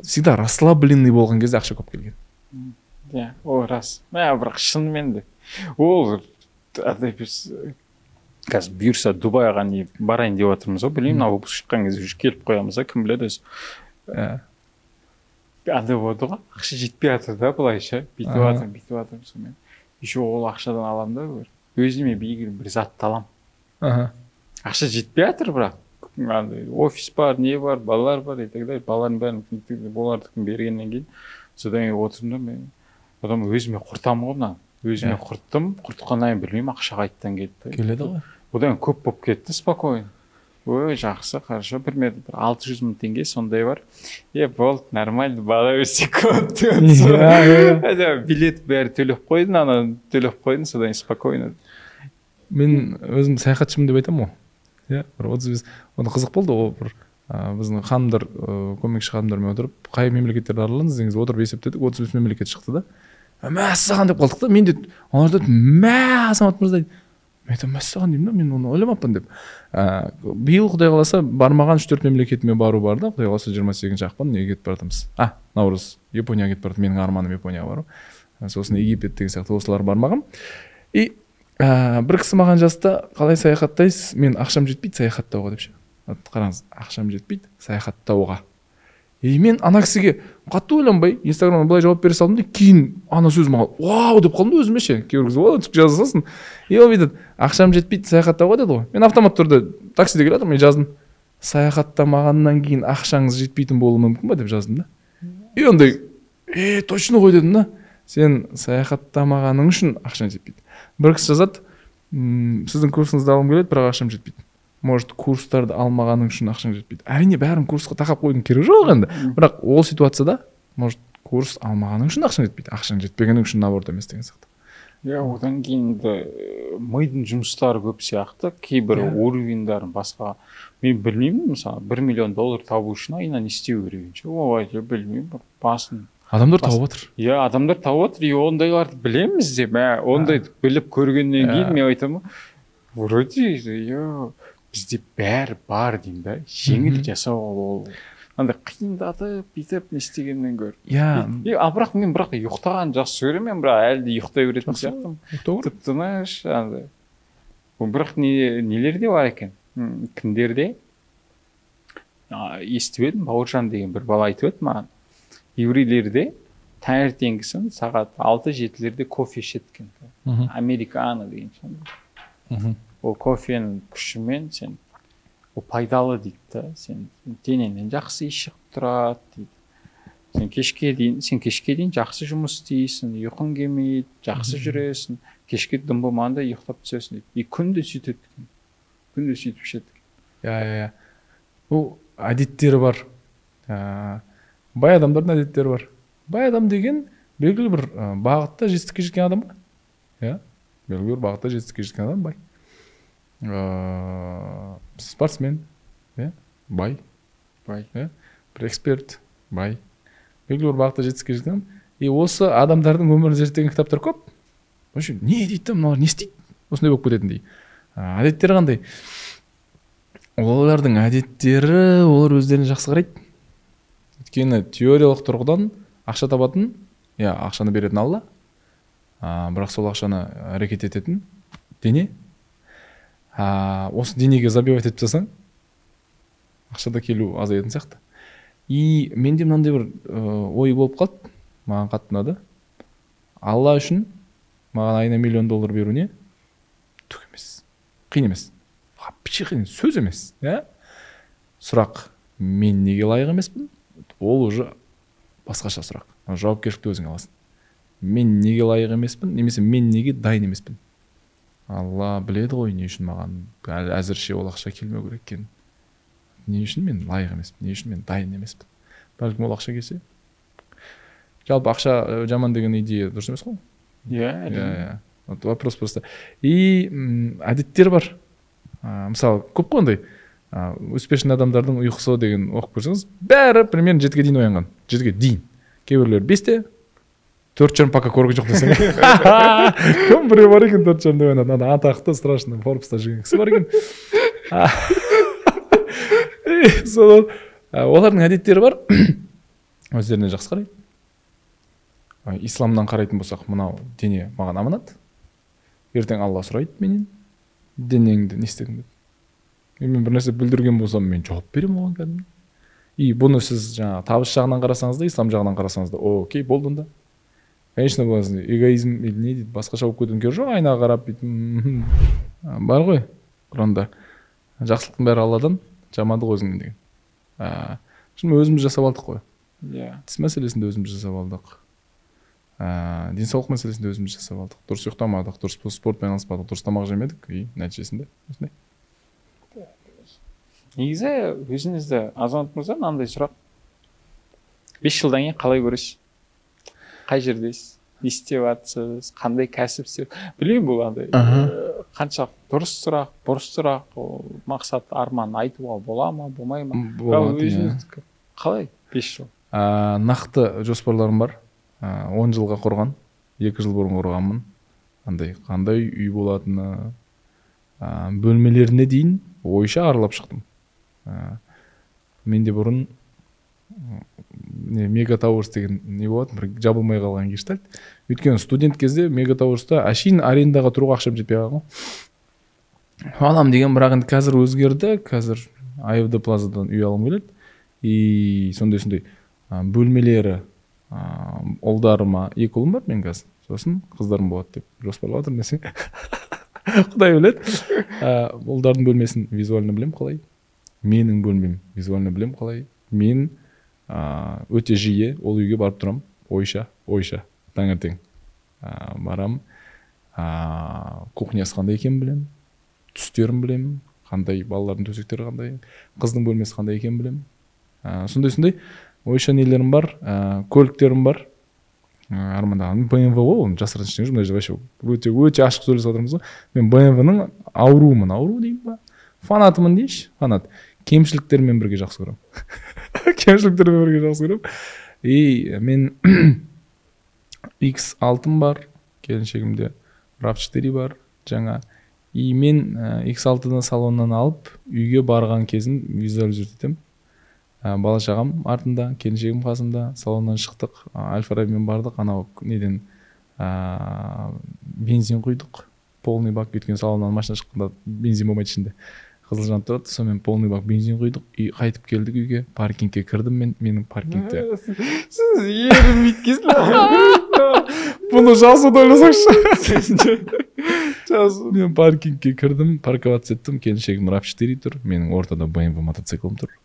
Всегда расслабленный болған кезде ақша көп келген. Иә, о рас. Бірақ шынымен де ол қазір бұйырса Дубайға барайын деп жатырмыз ғой, білмеймін, выпуск шыққан кезде уже келіп қоямыз, кім біледі өзі. Андай болды ғой, ақша жетпей жатыр да былайша, бүйтіп жатырмын сонымен. Еще ол ақшадан аламын да, өзіме бір затты аламын. Ақша жетпей жатыр, бірақ офис бар, не бар, балалар бар, и так далее. Балалардың бәрін олардікін бергеннен кейін, содан кейін отырдым да, мен адам өзіме құртамын ғой, өзіме құрттым, құртқаннан кейін білмеймін, ақша қайттан келді. Келеді ғой. Одан көп болып кетті, спокойно. Ой, жақсы, хорошо, примерно 600 мың теңге сондай бар. Болды, нормально, бала өсек көп. Билет бәрі төлеп қойдың, ана төлеп қойдың, содан спокойно. Мен өзім саяхатшымын деп айтамын ғой. Иә, бір 35. Оны қызық болды ғой, бір біздің ханымдар, көмекші ханымдармен отырып, қай мемлекеттерді араладыңыз дегенде отырып есептедік, 35 мемлекет шықты да. Мәссаған деп қалдық та, мен де олар да мә Азамат мырза дейді. Мен айтамын мәссаған деймін да, мен оны ойламаппын деп. Биыл Құдай қаласа бармаған 3-4 мемлекетіме бару бар да, Құдай қаласа 28 ақпан неге кетіп баратырмыз. Наурыз, Японияға кетіп баратырмын, менің арманым Японияға бару. Сосын Египет деген сияқты осылар бармағам. И бір кісі маған жазды, қалай саяхаттайсыз? Мен ақшам жетпейді саяхаттауға деп ше. Қараңыз, ақшам жетпейді саяхаттауға. Мен ана кісіге қатты ойланбай Инстаграмнан былай жауап бере салдым да, кейін ана сөз маған вау деп қалдым да өзіме ше. Кейбір кісі олай жаза салсын. Ол бүйтеді, ақшам жетпейді саяхаттауға деді ғой. Мен автомат түрде таксиде келе жатырмын, мен жаздым. Саяхаттамағаннан кейін ақшаңыз жетпейтін болуы мүмкін ба деп жаздым да. И ондай, точно ғой дедім да. Сен саяхаттамағаның үшін ақшаң жетпейді. Бір кісі жазады, сіздің курсыңызды алғым келеді, бірақ ақшам жетпейді. Может, курстарды алмағаның үшін ақшаң жетпейді. Әрине, бәрін курсқа тақап қойдың керегі жоқ енді. Бірақ ол ситуацияда, может, курс алмағаның үшін ақшаң жетпейді. Ақшаң жетпегенің үшін наоборот емес деген сияқты. Одан кейін мидың жұмыстары көп сияқты, кейбір уровеньдарын басқа. Мен білмеймін, мысалы, $1 миллион табу үшін айына не істеу керек. Ой, білмеймін, басын. Адамдар тауып отыр. Адамдар тауып отыр, и ондайларды білеміз деп, ондай біліп көргеннен кейін мен айтамын, вроде, бізде бәрі бар деймін да, жеңіл жасауға ол. Андай қиындатып, бүйтіп, не істегеннен гөр. Бірақ мен ұйықтаған жақсы көремін, бірақ әлі де ұйықтай беретін сияқтымын. Тып-тыныш, андай. Бірақ нелерде бар екен? Кімдерде? Естіп едім, Бауыржан деген бір бала айтып еді маған. Еврейлерде таңертеңгісін сағат 6-7-лерде кофе ішеді екен. Американо деген сондай. Ол кофенің күшімен сен пайдалы дейді да, сен денеңнен жақсы иіс шығып тұрады дейді. Сен кешке дейін жақсы жұмыс істейсің, ұйқың келмейді, жақсы жүресің, кешке дым болмағанда ұйықтап түсесің дейді. И күнде сөйтеді екен. Күнде сөйтіп ішеді. Бұл әдеттері бар. Бай адамдардың әдеттері бар. Бай адам деген белгілі бір бағытта жетістікке жеткен адам ба? Белгілі бір бағытта жетістікке жеткен адам бай. Спортсмен, бай, бір эксперт, бай, белгілі бір бағытта жетістікке жеткен. И осы адамдардың өмірін зерттеген кітаптар көп. Не дейді, мыналар не істейді? Осындай болып кететіндей. Әдеттері қандай? Олардың әдеттері, олар өздеріне жақсы қарайды. Өйткені теориялық тұрғыдан ақша табатын, ақшаны беретін Алла, бірақ сол ақшаны әрекет ететін дене. Осы денеге забивать етіп жасаң, ақшада келу азаятын сияқты. И менде мынандай бір ой болып қалды, маған қатты ұнады. Алла үшін маған айына $1 миллион беру не? Түк емес, қиын емес. Қиын, сөз емес. Сұрақ, мен неге лайық емеспін? Ол уже басқаша сұрақ. Жауапкершілікті өзің аласың. Мен неге лайық емеспін, немесе мен неге дайын емеспін? Алла біледі ғой не үшін маған әзірше ол ақша келмеу керек екенін. Не үшін мен лайық емеспін, не үшін мен дайын емеспін. Бәлкім ол ақша келсе. Жалпы ақша жаман деген идея дұрыс емес қой? Вопрос просто. И әдеттер бар. Мысалы, көп қой ондай. Успешный адамдардың ұйқысы деген оқып көрсеңіз, бәрі примерно 7-ге дейін оянған. 7-ге дейін. Кейбіреулер 5-те, 4 пока көрген жоқ десең. Кім біреу бар екен 4 деп оянады. Ана атақты, страшно, Форбста жүрген кісі бар екен. Олардың әдеттері бар. Өздеріне жақсы қарайды. Исламнан қарайтын болсақ, мынау дене маған аманат. Ертең Алла сұрайды менен, денеңді не істедің деп. Мен бір нәрсе бүлдірген болсам, мен жауап берем оған кәдімгі. И бұны сіз жаңа табыс жағынан қарасаңыз да, ислам жағынан қарасаңыз да, окей, болды онда. Конечно, эгоизм или не дейді, басқаша болып кетудің керегі жоқ, айнаға қарап бүйтіп. Бар ғой Құранда. Жақсылықтың бәрі Алладан, жамандық өзіңнен деген. Şimdi өзіміз жасап алдық қой. Тіс мәселесінде өзіміз жасап алдық. денсаулық мәселесінде өзіміз жасап алдық. Дұрыс ұйықтамадық, дұрыс спортпен айналыспадық, дұрыс тамақ жемедік и нәтижесінде осындай. Негізі өзіңізді Азамат мырза, мынандай сұрақ. 5 жылдан кейін қалай көресіз? Қай жердесіз? Не істеп жатсыз? Қандай кәсіп істеп? Білмеймін, бұл андай қанша дұрыс сұрақ, бұрыс сұрақ, мақсат, арман айтуға бола ма, болмай ма? Болады, өзіңіздікі қалай 5 жыл? Нақты жоспарларым бар. 10 жылға құрған, 2 жыл бұрын құрғанмын. Қандай үй болатыны, бөлмелеріне дейін ойша аралап шықтым. Менде бұрын Мега Тауэрс деген не болады, бір жабылмай қалған гештальт. Өйткені студент кезде Мега Тауэрста әшейін арендаға тұруға ақшам жетпей қалған. Алам деген, бірақ енді қазір өзгерді. Қазір АФД Плазадан үй алым келеді. И сондай бөлмелері ұлдарыма, 2 ұлым бар мен қазір. Сосын қыздарым болады деп жоспарлап отырмын десең. Құдай біледі. Ұлдардың бөлмесін визуально білем қалай. Менің бөлмем визуально білем қалай. Мен өте жиі ол үйге барып тұрам. Ойша, таңертең барам. Кухнясы қандай екенін білем. Түстерін білем. Қандай балалардың төсектері қандай. Қыздың бөлмесі қандай екенін білем. Сондай ойша нелерім бар. Көліктерім бар. Армандаған BMW ғой, жасырын ештеңе жоқ, вообще өте ашық сөйлесіп отырмыз ғой. Мен BMW-ның ауруымын, ауру деймін ба? Фанатымын дейші, фанат. Кемшіліктермен бірге жақсы көрем. И мен X6-ым бар, келіншегімде RAV4 бар, жаңа. И мен X6-ны салоннан алып, үйге барған кезін визуализировать етем. Бала шағам артында, келіншегім қасында, салоннан шықтық, Аль-Фарабимен бардық, анау неден бензин құйдық, полный бак, өткен салоннан машина шыққанда бензин болмайды ішінде. Қызыл жанып тұрады, сонымен полный бак бензин құйдық, қайтып келдік үйге, паркингке кірдім менің паркингте. Сіз ерім бүйткесіз. Бұны жазуды ойласаңшы. Мен паркингке кірдім, парковаться еттім, келіншегім RAV4 тұр, менің ортада BMW мотоциклім тұр.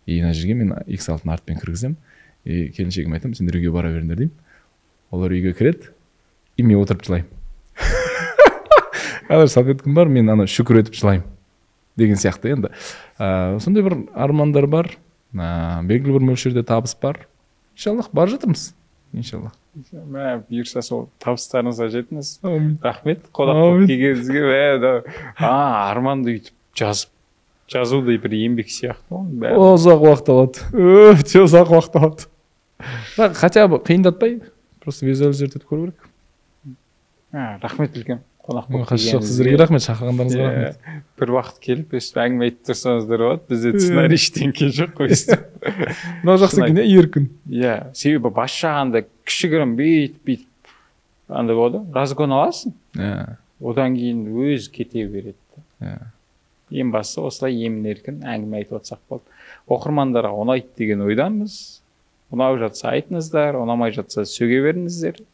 И ана жерге мен X6-ны артпен кіргізем. И келіншегім айтам, сендер үйге бара беріңдер деймін. Олар үйге кіреді, и мен отырып жылаймын. Қазір салфеткам бар, мен ана шүкір етіп жылаймын. Деген сияқты енді. Сондай бір армандар бар. Белгілі бір мөлшерде табыс бар. Иншаллах, бар жатырмыз. Иншаллах. Бұйырса сол табыстарыңызға жетіңіз. Рахмет. Қонақ келгеніңізге. Арманды үйтіп жазудай бір еңбек сияқты. Ұзақ уақыт алады. Өте ұзақ уақыт алады. Хотя бы қиындатпай, просто визуализировать етіп көру керек. Рахмет үлкен. Қонақ болып келгеніңізге. Сіздерге рахмет, шақырғандарыңызға рахмет. Бір уақыт келіп, өстіп әңгіме айтып тұрсаңыздар болады. Бізде сценарий ештеңке жоқ қой. Мынау жақсы екен, еркін. Себебі бас жағанда кішігірім бүйтіп андай болады, разгон аласың. Одан кейін өз кете береді. Ең бастысы осылай емін-еркін әңгіме айтып отырсақ болды. Оқырмандарға ұнайды деген ойдамыз. Ұнап жатса айтыңыздар, ұнамай жатса сөге беріңіздер.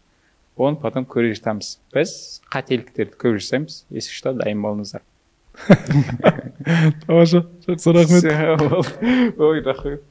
Оны потом көре жатамыз. Біз қателіктерді көп жасаймыз. Есік шыда, дайын болыңыздар. Тамаша, жақсы рахмет. Ой, рахмет.